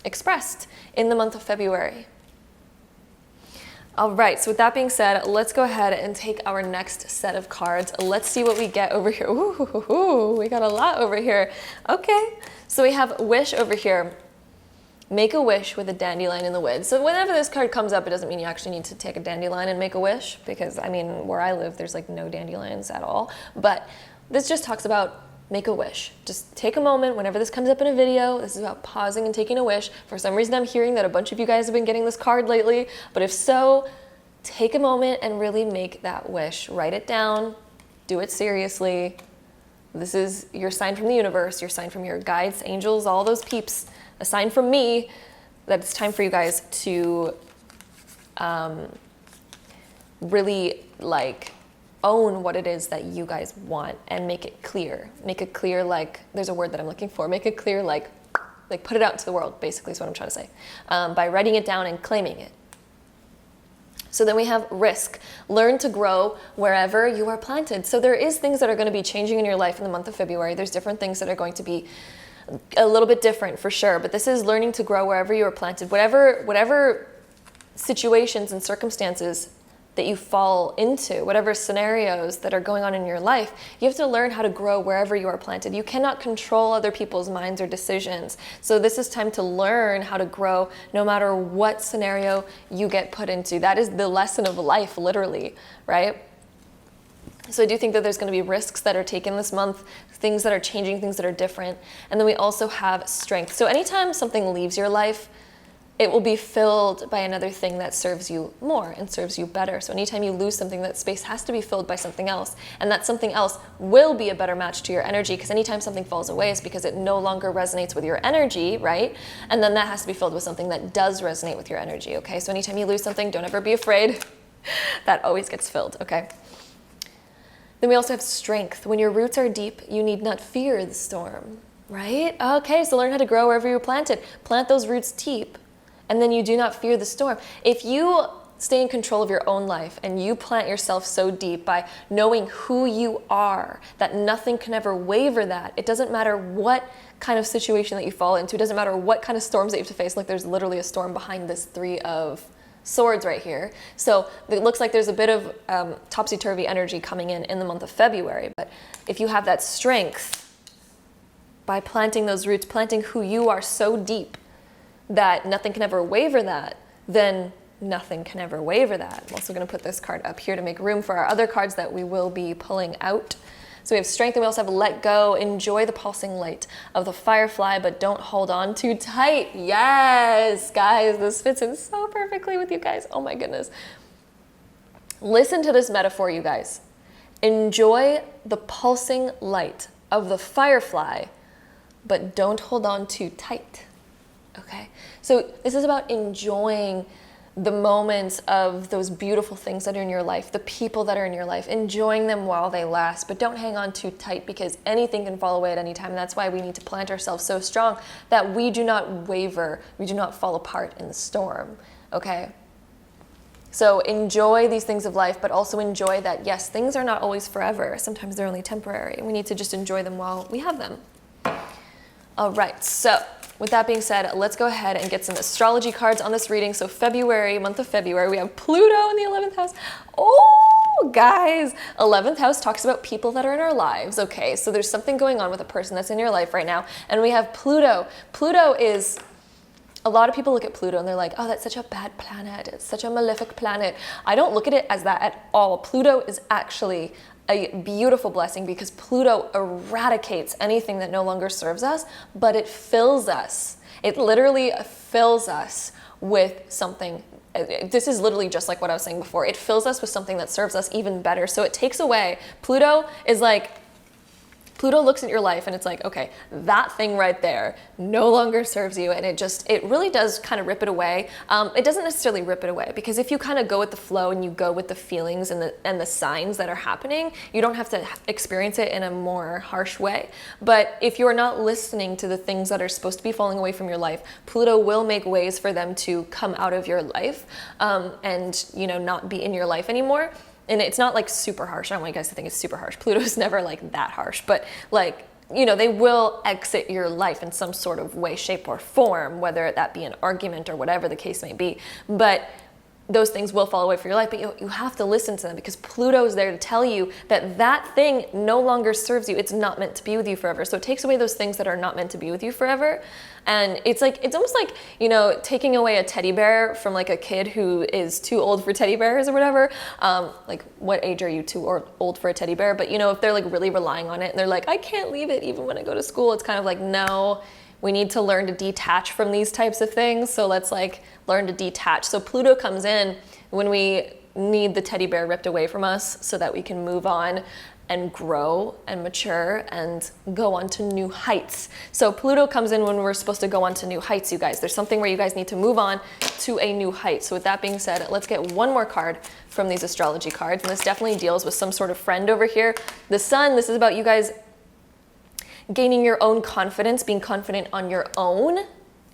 expressed in the month of February. All right, so with that being said, let's go ahead and take our next set of cards. Let's see what we get over here. Ooh, we got a lot over here. Okay, so we have Wish over here. Make a wish with a dandelion in the woods. So whenever this card comes up, it doesn't mean you actually need to take a dandelion and make a wish, because I mean, where I live, there's like no dandelions at all. But this just talks about make a wish. Just take a moment whenever this comes up in a video. This is about pausing and taking a wish. For some reason, I'm hearing that a bunch of you guys have been getting this card lately, but if so, take a moment and really make that wish. Write it down, do it seriously. This is your sign from the universe, your sign from your guides, angels, all those peeps. A sign from me that it's time for you guys to really like own what it is that you guys want and make it clear. Make it clear, like, there's a word that I'm looking for. Make it clear, like put it out into the world, basically is what I'm trying to say, by writing it down and claiming it. So then we have risk. Learn to grow wherever you are planted. So there is things that are going to be changing in your life in the month of February. There's different things that are going to be a little bit different for sure, but this is learning to grow wherever you are planted. Whatever situations and circumstances that you fall into, whatever scenarios that are going on in your life, you have to learn how to grow wherever you are planted. You cannot control other people's minds or decisions. So this is time to learn how to grow no matter what scenario you get put into. That is the lesson of life, literally, right? So I do think that there's going to be risks that are taken this month, things that are changing, things that are different. And then we also have strength. So anytime something leaves your life, it will be filled by another thing that serves you more and serves you better. So anytime you lose something, that space has to be filled by something else. And that something else will be a better match to your energy, because anytime something falls away, it's because it no longer resonates with your energy, right? And then that has to be filled with something that does resonate with your energy, okay? So anytime you lose something, don't ever be afraid. That always gets filled, okay? Then we also have strength. When your roots are deep, you need not fear the storm, right? Okay, so learn how to grow wherever you're planted. Plant those roots deep, and then you do not fear the storm. If you stay in control of your own life and you plant yourself so deep by knowing who you are, that nothing can ever waver that, it doesn't matter what kind of situation that you fall into, it doesn't matter what kind of storms that you have to face. Like, there's literally a storm behind this Three of Swords right here. So it looks like there's a bit of topsy-turvy energy coming in the month of February. But if you have that strength, by planting those roots, planting who you are so deep that nothing can ever waver that, then nothing can ever waver that. I'm also going to put this card up here to make room for our other cards that we will be pulling out. So we have strength, and we also have let go. Enjoy the pulsing light of the firefly, but don't hold on too tight. Yes, guys, this fits in so perfectly with you guys. Oh my goodness. Listen to this metaphor, you guys. Enjoy the pulsing light of the firefly, but don't hold on too tight. Okay? So this is about enjoying the moments of those beautiful things that are in your life, the people that are in your life, enjoying them while they last, but don't hang on too tight, because anything can fall away at any time. And that's why we need to plant ourselves so strong that we do not waver, we do not fall apart in the storm, okay? So enjoy these things of life, but also enjoy that, yes, things are not always forever. Sometimes they're only temporary, and we need to just enjoy them while we have them. All right, so with that being said, let's go ahead and get some astrology cards on this reading. So February, month of February, we have Pluto in the 11th house. Oh, guys, 11th house talks about people that are in our lives, okay? So there's something going on with a person that's in your life right now. And we have Pluto. Pluto is, a lot of people look at Pluto and they're like, oh, that's such a bad planet. It's such a malefic planet. I don't look at it as that at all. Pluto is actually a beautiful blessing, because Pluto eradicates anything that no longer serves us, but it fills us. It literally fills us with something. This is literally just like what I was saying before. It fills us with something that serves us even better. So it takes away. Pluto is like, Pluto looks at your life and it's like, okay, that thing right there no longer serves you, and it really does kind of rip it away. It doesn't necessarily rip it away, because if you kind of go with the flow and you go with the feelings and the signs that are happening, you don't have to experience it in a more harsh way. But if you're not listening to the things that are supposed to be falling away from your life, Pluto will make ways for them to come out of your life, and not be in your life anymore. And it's not like super harsh. I don't want you guys to think it's super harsh. Pluto's never like that harsh, but like, they will exit your life in some sort of way, shape, or form, whether that be an argument or whatever the case may be. But those things will fall away from your life, but you have to listen to them, because Pluto is there to tell you that that thing no longer serves you. It's not meant to be with you forever. So it takes away those things that are not meant to be with you forever. And it's almost like, taking away a teddy bear from like a kid who is too old for teddy bears or whatever. Like, what age are you too old for a teddy bear? But if they're like really relying on it and they're like, I can't leave it even when I go to school, it's kind of like, no, we need to learn to detach from these types of things. So let's like learn to detach. So Pluto comes in when we need the teddy bear ripped away from us so that we can move on and grow and mature and go on to new heights. So Pluto comes in when we're supposed to go on to new heights, you guys. There's something where you guys need to move on to a new height. So with that being said, let's get one more card from these astrology cards. And this definitely deals with some sort of friend over here. The Sun, this is about you guys gaining your own confidence, being confident on your own.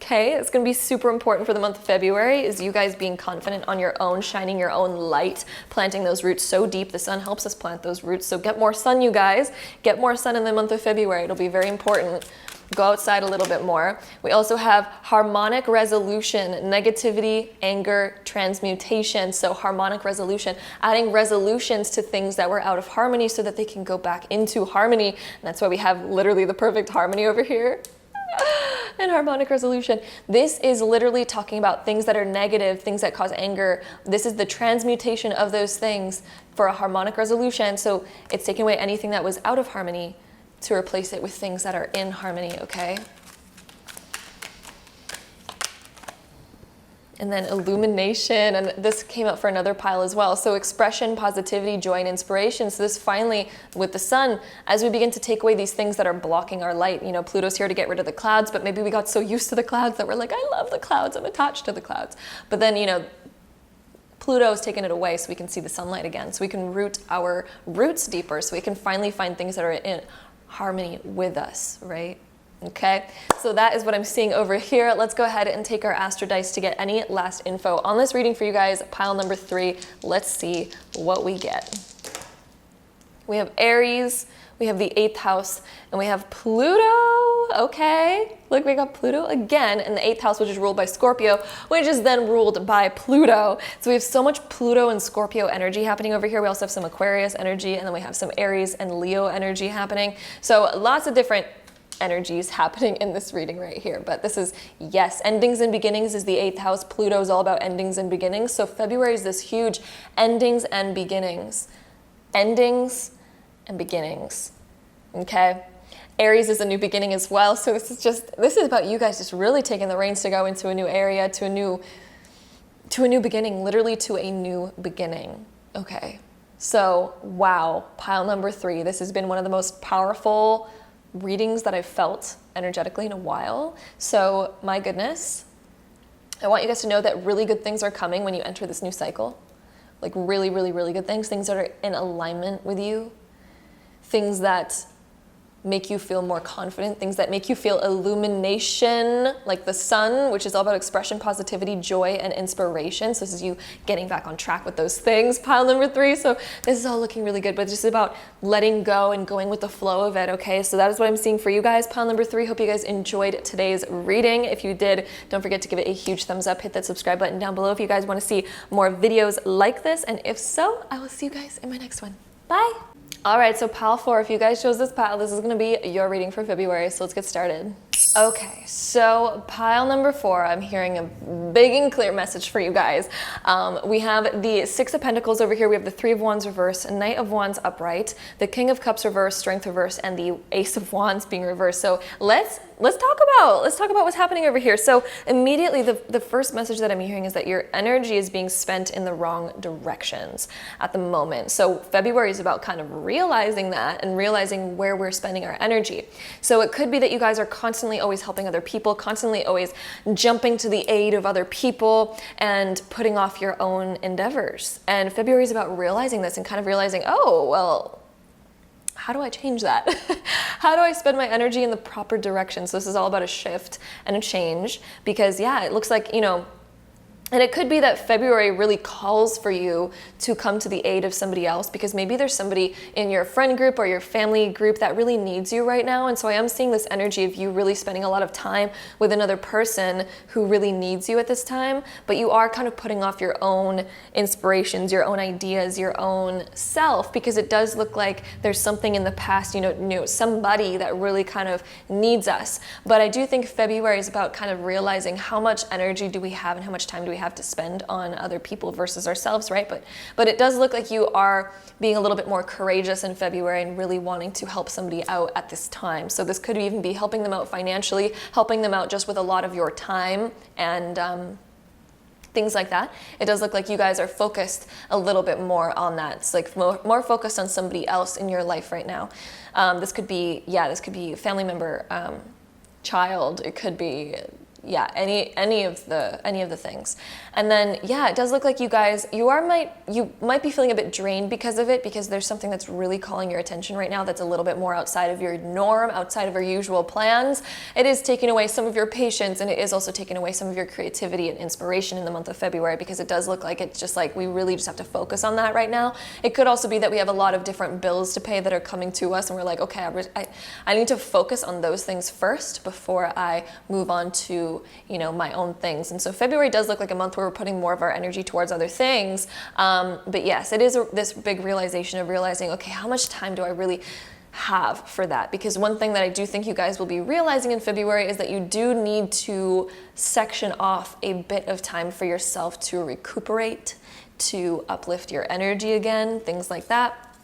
Okay, it's going to be super important for the month of February, is you guys being confident on your own, shining your own light, planting those roots so deep. The sun helps us plant those roots. So get more sun, you guys. Get more sun in the month of February. It'll be very important. Go outside a little bit more. We also have harmonic resolution, negativity, anger, transmutation. So harmonic resolution, adding resolutions to things that were out of harmony so that they can go back into harmony. And that's why we have literally the perfect harmony over here. And harmonic resolution. This is literally talking about things that are negative, things that cause anger. This is the transmutation of those things for a harmonic resolution. So it's taking away anything that was out of harmony to replace it with things that are in harmony, okay? And then illumination, and this came up for another pile as well. So expression, positivity, joy, and inspiration. So this finally, with the sun, as we begin to take away these things that are blocking our light, Pluto's here to get rid of the clouds, but maybe we got so used to the clouds that we're like, I love the clouds, I'm attached to the clouds. But then, Pluto's taken it away so we can see the sunlight again. So we can root our roots deeper, so we can finally find things that are in harmony with us, right? Okay, so that is what I'm seeing over here. Let's go ahead and take our Astro Dice to get any last info on this reading for you guys. Pile number 3. Let's see what we get. We have Aries, we have the 8th house, and we have Pluto. Okay, look, we got Pluto again in the 8th house, which is ruled by Scorpio, which is then ruled by Pluto. So we have so much Pluto and Scorpio energy happening over here. We also have some Aquarius energy, and then we have some Aries and Leo energy happening. So lots of different energies happening in this reading right here. But this is, yes, endings and beginnings is the 8th house. Pluto is all about endings and beginnings. So February is this huge endings and beginnings. Endings and beginnings. Okay? Aries is a new beginning as well. So this is about you guys just really taking the reins to go into a new area, to a new beginning, literally to a new beginning. Okay. So, wow, pile number 3. This has been one of the most powerful readings that I've felt energetically in a while. So, my goodness, I want you guys to know that really good things are coming when you enter this new cycle. Like really, really, really good things. Things that are in alignment with you. Things that make you feel more confident, things that make you feel illumination, like the sun, which is all about expression, positivity, joy, and inspiration. So this is you getting back on track with those things. Pile number 3. So this is all looking really good, but it's just about letting go and going with the flow of it, okay? So that is what I'm seeing for you guys. Pile number 3. Hope you guys enjoyed today's reading. If you did, don't forget to give it a huge thumbs up. Hit that subscribe button down below if you guys want to see more videos like this. And if so, I will see you guys in my next one. Bye. All right, so pile 4, if you guys chose this pile, this is gonna be your reading for February, so let's get started. Okay, so pile number 4, I'm hearing a big and clear message for you guys. We have the 6 of Pentacles over here, we have the 3 of Wands reversed, Knight of Wands upright, the King of Cups reversed, Strength reversed, and the Ace of Wands being reversed. So let's talk about what's happening over here. So immediately the first message that I'm hearing is that your energy is being spent in the wrong directions at the moment. So February is about kind of realizing that and realizing where we're spending our energy. So it could be that you guys are constantly always helping other people, constantly always jumping to the aid of other people and putting off your own endeavors. And February is about realizing this and kind of realizing, oh, well, how do I change that? How do I spend my energy in the proper direction? So this is all about a shift and a change because, yeah, it looks like, and it could be that February really calls for you to come to the aid of somebody else because maybe there's somebody in your friend group or your family group that really needs you right now. And so I am seeing this energy of you really spending a lot of time with another person who really needs you at this time, but you are kind of putting off your own inspirations, your own ideas, your own self, because it does look like there's something in the past, somebody that really kind of needs us. But I do think February is about kind of realizing how much energy do we have and how much time do we have to spend on other people versus ourselves, right? But it does look like you are being a little bit more courageous in February and really wanting to help somebody out at this time. So this could even be helping them out financially, helping them out just with a lot of your time and things like that. It does look like you guys are focused a little bit more on that. It's like more focused on somebody else in your life right now. This could be a family member, child. It could be any of the things. And then it does look like you guys you might be feeling a bit drained because of it, because there's something that's really calling your attention right now that's a little bit more outside of your norm, outside of your usual plans. It is taking away some of your patience, and it is also taking away some of your creativity and inspiration in the month of February, because it does look like it's just like we really just have to focus on that right now. It could also be that we have a lot of different bills to pay that are coming to us, and we're like, okay, I need to focus on those things first before I move on to my own things. And so February does look like a month where we're putting more of our energy towards other things. But yes, it is this big realization of realizing, okay, how much time do I really have for that? Because one thing that I do think you guys will be realizing in February is that you do need to section off a bit of time for yourself to recuperate, to uplift your energy again, things like that.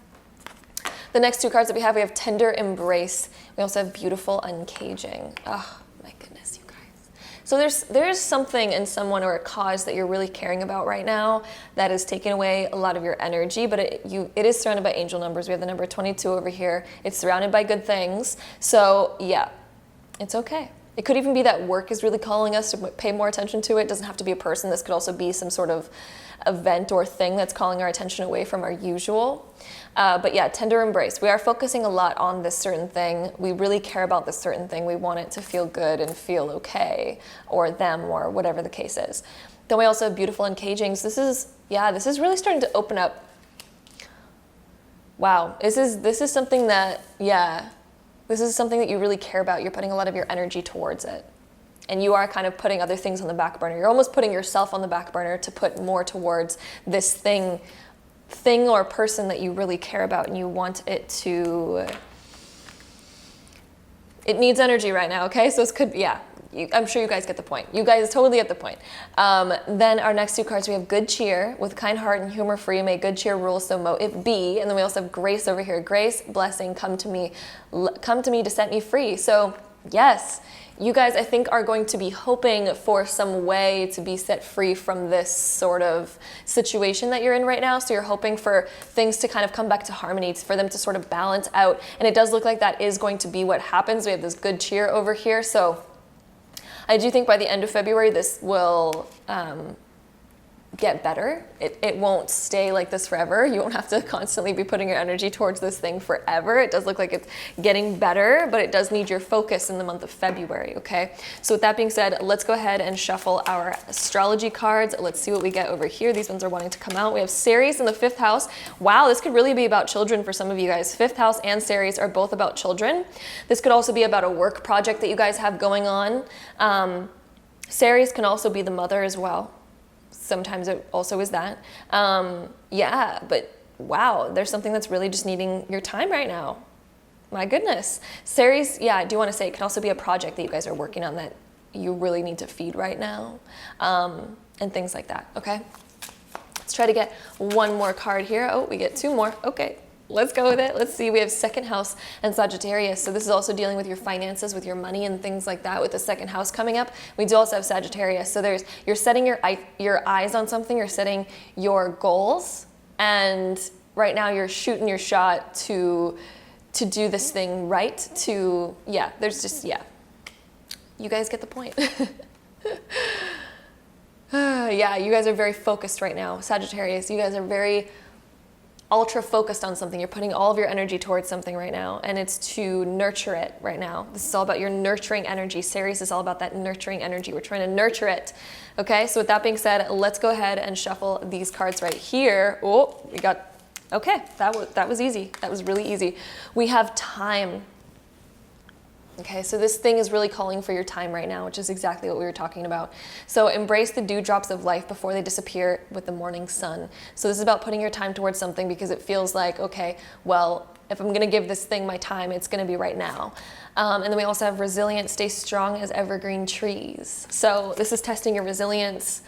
The next 2 cards that we have Tender Embrace. We also have Beautiful Uncaging. Oh my goodness, you guys. So there's something in someone or a cause that you're really caring about right now that is taking away a lot of your energy, but it is surrounded by angel numbers. We have the number 22 over here. It's surrounded by good things. So yeah, it's okay. It could even be that work is really calling us to pay more attention to it. It doesn't have to be a person. This could also be some sort of event or thing that's calling our attention away from our usual. But yeah, tender embrace. We are focusing a lot on this certain thing. We really care about this certain thing. We want it to feel good and feel okay, or them, or whatever the case is. Then we also have beautiful uncagings. This is really starting to open up Wow, this is something that, yeah, this is something that you really care about. You're putting a lot of your energy towards it. And you are kind of putting other things on the back burner. You're almost putting yourself on the back burner to put more towards this thing or person that you really care about, and you want it to, it needs energy right now, okay? So this could, yeah, I'm sure you guys get the point. You guys totally get the point. Then our next two cards, we have good cheer. With kind heart and humor free, may good cheer rule, so mote it be. And then we also have grace over here. Grace, blessing, come to me to set me free. So yes, you guys, I think, are going to be hoping for some way to be set free from this sort of situation that you're in right now. So you're hoping for things to kind of come back to harmony, for them to sort of balance out. And it does look like that is going to be what happens. We have this good cheer over here. So I do think by the end of February, this will get better. It won't stay like this forever. You won't have to constantly be putting your energy towards this thing forever. It does look like it's getting better, but it does need your focus in the month of February, okay? So with that being said, let's go ahead and shuffle our astrology cards. Let's see what we get over here. These ones are wanting to come out. We have Ceres in the 5th house. Wow, this could really be about children for some of you guys. 5th house and Ceres are both about children. This could also be about a work project that you guys have going on. Ceres can also be the mother as well. Sometimes it also is that. Yeah, but wow, there's something that's really just needing your time right now. My goodness. Ceres, yeah, I do want to say it can also be a project that you guys are working on that you really need to feed right now, and things like that, okay? Let's try to get one more card here. Oh, we get two more. Okay, let's go with it. Let's see, we have 2nd house and Sagittarius. So this is also dealing with your finances, with your money and things like that with the 2nd house coming up. We do also have Sagittarius. So you're setting your eyes on something, you're setting your goals, and right now you're shooting your shot to do this thing right, yeah, there's just, yeah. You guys get the point. Yeah, you guys are very focused right now. Sagittarius, you guys are very ultra focused on something. You're putting all of your energy towards something right now, and it's to nurture it right now. This is all about your nurturing energy. Ceres is all about that nurturing energy. We're trying to nurture it. Okay, so with that being said, let's go ahead and shuffle these cards right here. Oh, we got, okay, that was easy. That was really easy. We have time. Okay, so this thing is really calling for your time right now, which is exactly what we were talking about. So embrace the dewdrops of life before they disappear with the morning sun. So this is about putting your time towards something because it feels like, okay, well, if I'm going to give this thing my time, it's going to be right now. And then we also have resilient, stay strong as evergreen trees. So this is testing your resilience.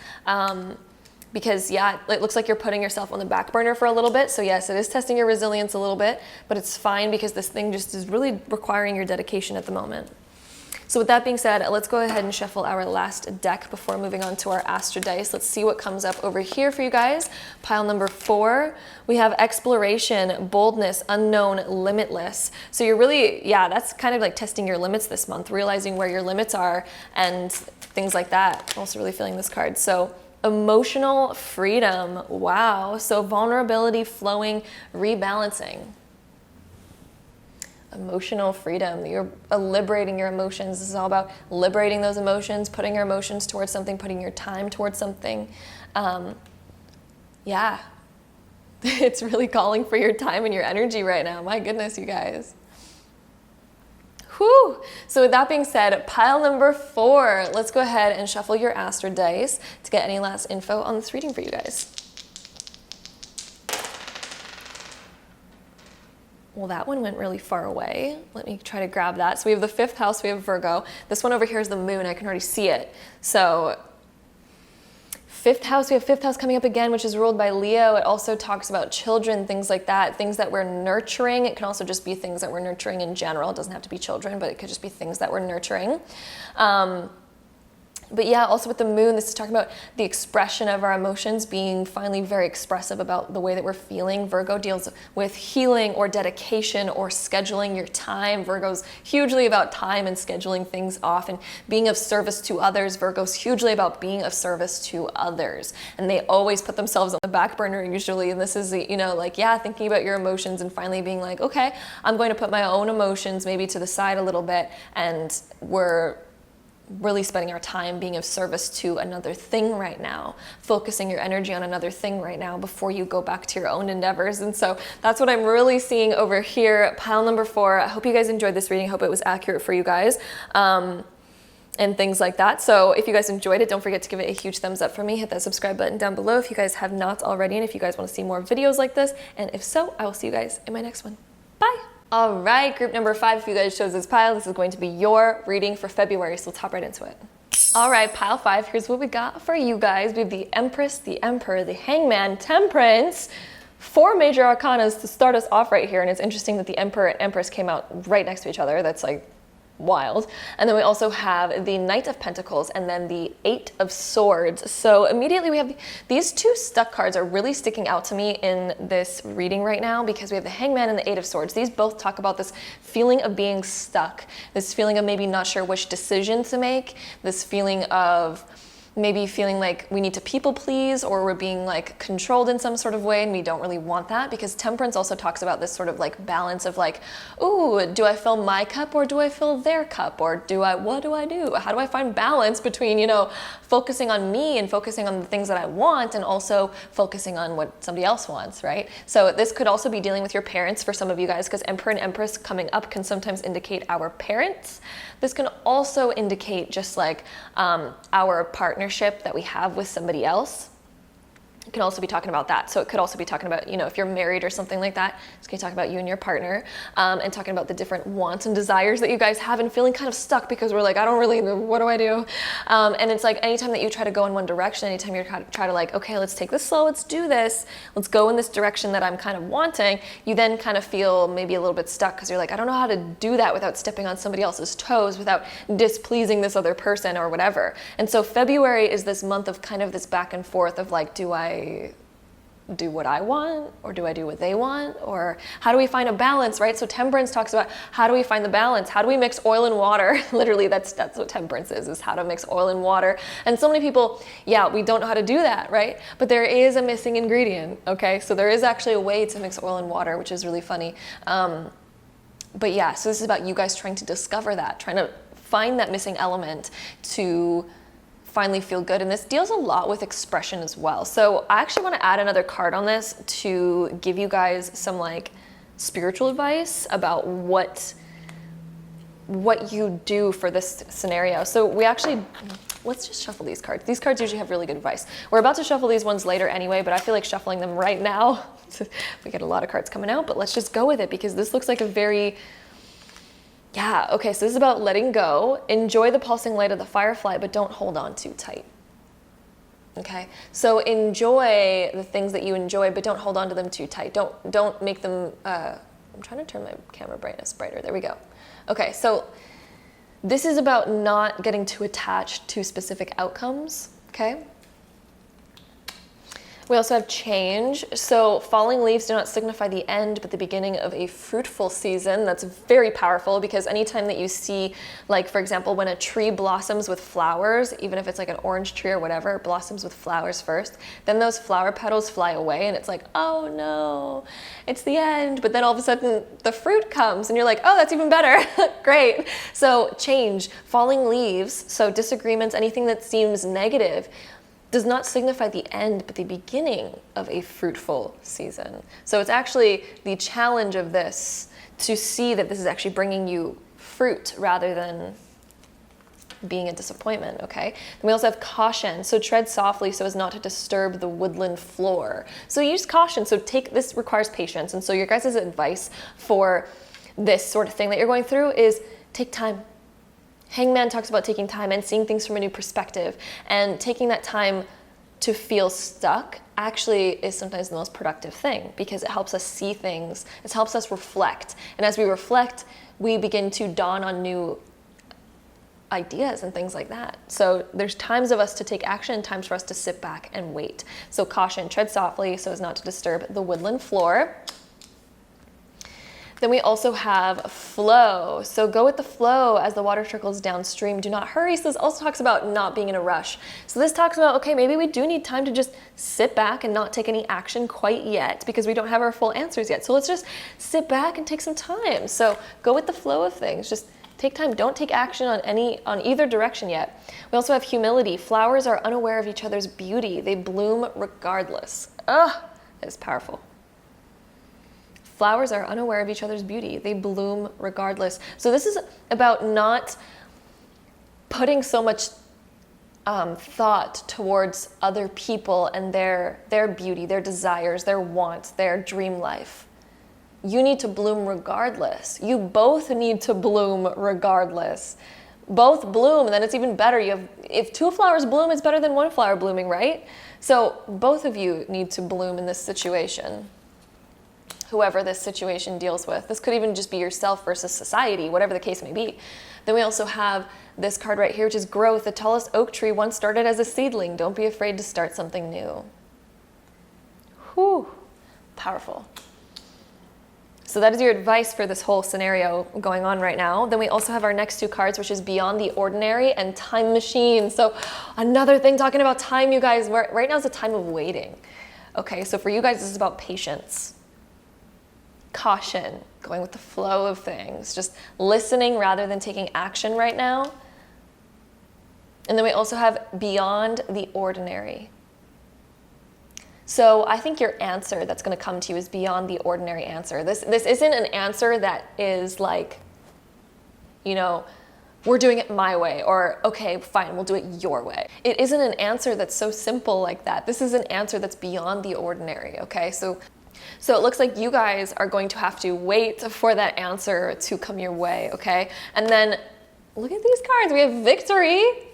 Because yeah, it looks like you're putting yourself on the back burner for a little bit. So yes, it is testing your resilience a little bit, but it's fine because this thing just is really requiring your dedication at the moment. So with that being said, let's go ahead and shuffle our last deck before moving on to our Astro Dice. Let's see what comes up over here for you guys. Pile number 4, we have exploration, boldness, unknown, limitless. So you're really, yeah, that's kind of like testing your limits this month, realizing where your limits are and things like that. I'm also really feeling this card. So emotional freedom, wow. So vulnerability, flowing, rebalancing. Emotional freedom, you're liberating your emotions. This is all about liberating those emotions, putting your emotions towards something, putting your time towards something. Yeah, it's really calling for your time and your energy right now. My goodness, you guys. Whew. So with that being said, pile number 4, let's go ahead and shuffle your Astro Dice to get any last info on this reading for you guys. Well, that one went really far away. Let me try to grab that. So we have the 5th house, we have Virgo. This one over here is the moon, I can already see it. So 5th house, we have 5th house coming up again, which is ruled by Leo. It also talks about children, things like that, things that we're nurturing. It can also just be things that we're nurturing in general. It doesn't have to be children, but it could just be things that we're nurturing. But yeah, also with the moon, this is talking about the expression of our emotions, being finally very expressive about the way that we're feeling. Virgo deals with healing or dedication or scheduling your time. Virgo's hugely about time and scheduling things off and being of service to others. Virgo's hugely about being of service to others. And they always put themselves on the back burner usually. And this is, you know, like, yeah, thinking about your emotions and finally being like, okay, I'm going to put my own emotions maybe to the side a little bit, and we're really spending our time being of service to another thing right now, focusing your energy on another thing right now before you go back to your own endeavors. And so that's what I'm really seeing over here. Pile number 4. I hope you guys enjoyed this reading. I hope it was accurate for you guys. And things like that. So if you guys enjoyed it, don't forget to give it a huge thumbs up for me. Hit that subscribe button down below if you guys have not already, and if you guys want to see more videos like this. And if so, I will see you guys in my next one. Bye. All right, group number 5, if you guys chose this pile, this is going to be your reading for February, so let's hop right into it. All right, pile 5, here's what we got for you guys. We have the Empress, the Emperor, the Hangman, Temperance, 4 major arcanas to start us off right here. And it's interesting that the Emperor and Empress came out right next to each other. That's like wild. And then we also have the Knight of Pentacles and then the 8 of Swords. So immediately we have these 2 stuck cards are really sticking out to me in this reading right now, because we have the Hangman and the 8 of Swords. These both talk about this feeling of being stuck, this feeling of maybe not sure which decision to make, this feeling of maybe feeling like we need to people please, or we're being like controlled in some sort of way, and we don't really want that, because Temperance also talks about this sort of like balance of like, ooh, do I fill my cup or do I fill their cup, or what do I do? How do I find balance between, you know, focusing on me and focusing on the things that I want, and also focusing on what somebody else wants, right? So this could also be dealing with your parents for some of you guys, because Emperor and Empress coming up can sometimes indicate our parents. This can also indicate just like our partnership that we have with somebody else. It can also be talking about that. So it could also be talking about, you know, if you're married or something like that, it's going to talk about you and your partner, and talking about the different wants and desires that you guys have, and feeling kind of stuck because we're like, I don't really know, what do I do? And it's like anytime that you try to go in one direction, anytime you try to like, okay, let's take this slow, let's do this, let's go in this direction that I'm kind of wanting, you then kind of feel maybe a little bit stuck because you're like, I don't know how to do that without stepping on somebody else's toes, without displeasing this other person or whatever. And so February is this month of kind of this back and forth of like, do I do what I want, or do I do what they want, or how do we find a balance, right? So Temperance talks about how do we find the balance, how do we mix oil and water. Literally that's what Temperance is how to mix oil and water. And so many people, yeah, we don't know how to do that, right? But there is a missing ingredient, okay? So there is actually a way to mix oil and water, which is really funny. But yeah, so this is about you guys trying to discover that, trying to find that missing element to finally feel good. And this deals a lot with expression as well. So I actually want to add another card on this to give you guys some like spiritual advice about what you do for this scenario. So we actually, let's just shuffle these cards. These cards usually have really good advice. We're about to shuffle these ones later anyway, but I feel like shuffling them right now. We get a lot of cards coming out, but let's just go with it, because this looks like a very, yeah, okay, so this is about letting go. Enjoy the pulsing light of the firefly, but don't hold on too tight. Okay, so enjoy the things that you enjoy, but don't hold on to them too tight. Don't make them, I'm trying to turn my camera brightness brighter. There we go. Okay, so this is about not getting too attached to specific outcomes, okay? We also have change. So falling leaves do not signify the end, but the beginning of a fruitful season. That's very powerful, because anytime that you see, like for example, when a tree blossoms with flowers, even if it's like an orange tree or whatever, it blossoms with flowers first, then those flower petals fly away and it's like, oh no, it's the end. But then all of a sudden the fruit comes and you're like, oh, that's even better. Great. So change, falling leaves, so disagreements, anything that seems negative, does not signify the end, but the beginning of a fruitful season. So it's actually the challenge of this to see that this is actually bringing you fruit rather than being a disappointment, okay? And we also have caution. So tread softly so as not to disturb the woodland floor. So use caution. So this requires patience. And so your guys' advice for this sort of thing that you're going through is take time. Hangman talks about taking time and seeing things from a new perspective, and taking that time to feel stuck actually is sometimes the most productive thing, because it helps us see things, it helps us reflect. And as we reflect, we begin to dawn on new ideas and things like that. So there's times of us to take action, times for us to sit back and wait. So caution, tread softly so as not to disturb the woodland floor. Then we also have flow. So go with the flow as the water trickles downstream. Do not hurry. So this also talks about not being in a rush. So this talks about, okay, maybe we do need time to just sit back and not take any action quite yet, because we don't have our full answers yet. So let's just sit back and take some time. So go with the flow of things. Just Take time. Don't take action on either direction yet. We also have humility. Flowers are unaware of each other's beauty. They bloom regardless. Ugh, that is powerful. Flowers are unaware of each other's beauty. They bloom regardless. So this is about not putting so much thought towards other people and their beauty, their desires, their wants, their dream life. You need to bloom regardless. You both need to bloom regardless. Both bloom, and then it's even better. If two flowers bloom, it's better than one flower blooming, right? So both of you need to bloom in this situation. Whoever this situation deals with. This could even just be yourself versus society, whatever the case may be. Then we also have this card right here, which is growth. The tallest oak tree once started as a seedling. Don't be afraid to start something new. Whew, powerful. So that is your advice for this whole scenario going on right now. Then we also have our next two cards, which is Beyond the Ordinary and Time Machine. So another thing talking about time, you guys, right now is a time of waiting. Okay, so for you guys, this is about patience, caution, going with the flow of things, just listening rather than taking action right now. And then we also have Beyond the Ordinary. So I think your answer that's going to come to you is beyond the ordinary answer. This isn't an answer that is like, you know, we're doing it my way, or okay, fine, we'll do it your way. It isn't an answer that's so simple like that. This is an answer that's beyond the ordinary, okay? So it looks like you guys are going to have to wait for that answer to come your way, okay? And then look at these cards. We have victory.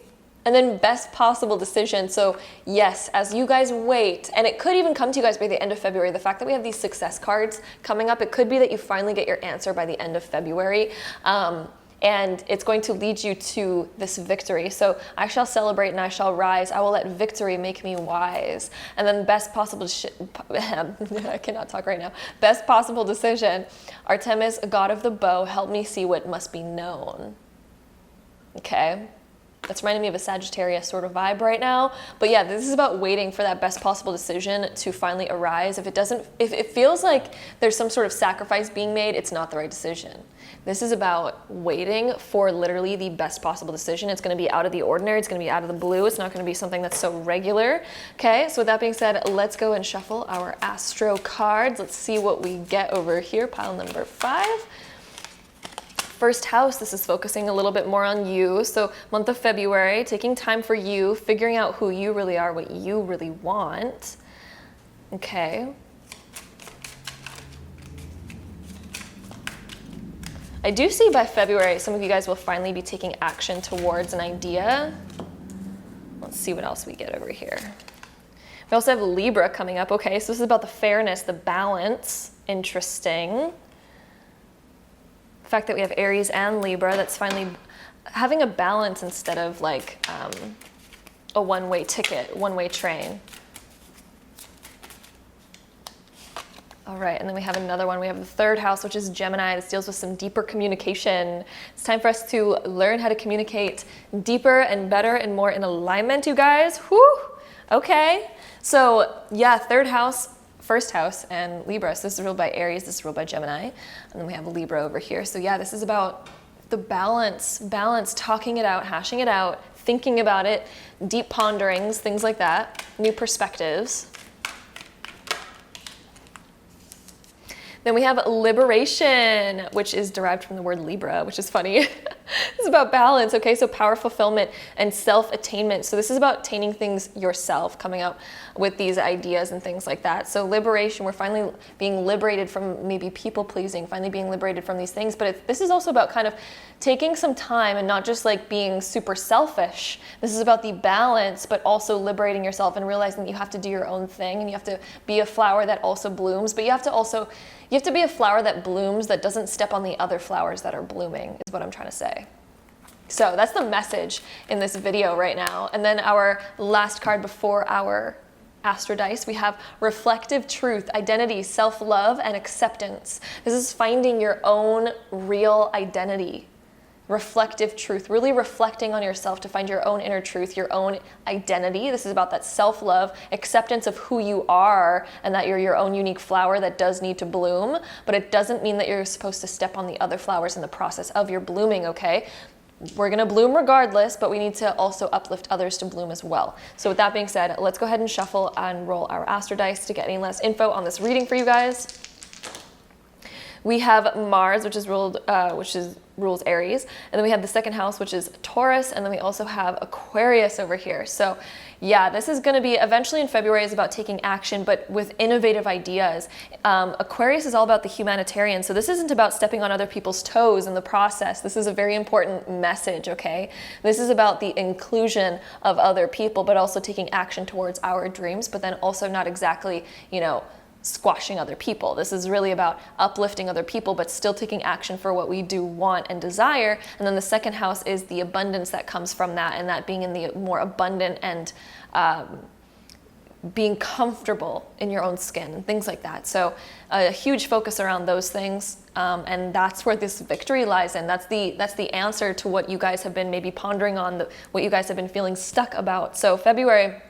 And then best possible decision. So yes, as you guys wait, and it could even come to you guys by the end of February, the fact that we have these success cards coming up, it could be that you finally get your answer by the end of February. And it's going to lead you to this victory. So I shall celebrate and I shall rise. I will let victory make me wise. And then best possible, I cannot talk right now. Best possible decision. Artemis, god of the bow, help me see what must be known. Okay. That's reminding me of a Sagittarius sort of vibe right now. But yeah, this is about waiting for that best possible decision to finally arise. If it feels like there's some sort of sacrifice being made, it's not the right decision. This is about waiting for literally the best possible decision. It's going to be out of the ordinary. It's going to be out of the blue. It's not going to be something that's so regular. Okay, so with that being said, let's go and shuffle our Astro cards. Let's see what we get over here. Pile number 5. First house, this is focusing a little bit more on you. So month of February, taking time for you, figuring out who you really are, what you really want. Okay. I do see by February, some of you guys will finally be taking action towards an idea. Let's see what else we get over here. We also have Libra coming up. Okay, so this is about the fairness, the balance. Interesting. The fact that we have Aries and Libra, that's finally having a balance instead of like a one-way ticket, one-way train. All right, and then we have another one. We have the third house, which is Gemini. This deals with some deeper communication. It's time for us to learn how to communicate deeper and better and more in alignment, you guys. Whew. Okay, so yeah, third house, first house, and Libra. So this is ruled by Aries, this is ruled by Gemini. And then we have a Libra over here. So yeah, this is about the balance, talking it out, hashing it out, thinking about it, deep ponderings, things like that, new perspectives. Then we have liberation, which is derived from the word Libra, which is funny. This is about balance, okay? So power, fulfillment, and self-attainment. So this is about attaining things yourself, coming up with these ideas and things like that. So liberation, we're finally being liberated from maybe people-pleasing, finally being liberated from these things. But this is also about kind of taking some time and not just like being super selfish. This is about the balance, but also liberating yourself and realizing that you have to do your own thing and you have to be a flower that also blooms, but you have to be a flower that blooms that doesn't step on the other flowers that are blooming, is what I'm trying to say. So that's the message in this video right now. And then our last card before our Astro Dice, we have reflective truth, identity, self-love, and acceptance. This is finding your own real identity. reflective truth, really reflecting on yourself to find your own inner truth, your own identity. This is about that self-love, acceptance of who you are, and that you're your own unique flower that does need to bloom, but it doesn't mean that you're supposed to step on the other flowers in the process of your blooming, okay? We're gonna bloom regardless, but we need to also uplift others to bloom as well. So with that being said, let's go ahead and shuffle and roll our astro dice to get any less info on this reading for you guys. We have Mars, which rules Aries, and then we have the second house, which is Taurus, and then we also have Aquarius over here. So yeah, this is going to be eventually in February is about taking action, but with innovative ideas. Aquarius is all about the humanitarian, so this isn't about stepping on other people's toes in the process. This is a very important message, okay? This is about the inclusion of other people, but also taking action towards our dreams, but then also not exactly, you know, squashing other people. This is really about uplifting other people, but still taking action for what we do want and desire. And then the second house is the abundance that comes from that, and that being in the more abundant and being comfortable in your own skin and things like that. So a huge focus around those things, and that's where this victory lies in. That's the answer to what you guys have been maybe pondering on, what you guys have been feeling stuck about. So February,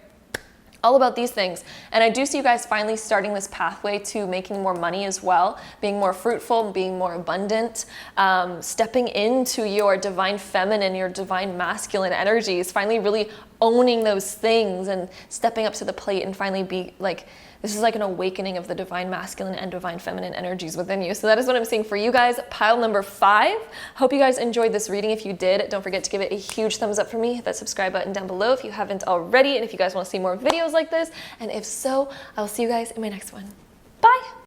all about these things. And I do see you guys finally starting this pathway to making more money as well, being more fruitful, being more abundant, stepping into your divine feminine, your divine masculine energies, finally really owning those things and stepping up to the plate and finally be like, this is like an awakening of the divine masculine and divine feminine energies within you. So that is what I'm seeing for you guys. Pile number 5. Hope you guys enjoyed this reading. If you did, don't forget to give it a huge thumbs up for me. Hit that subscribe button down below if you haven't already. And if you guys want to see more videos like this. And if so, I will see you guys in my next one. Bye.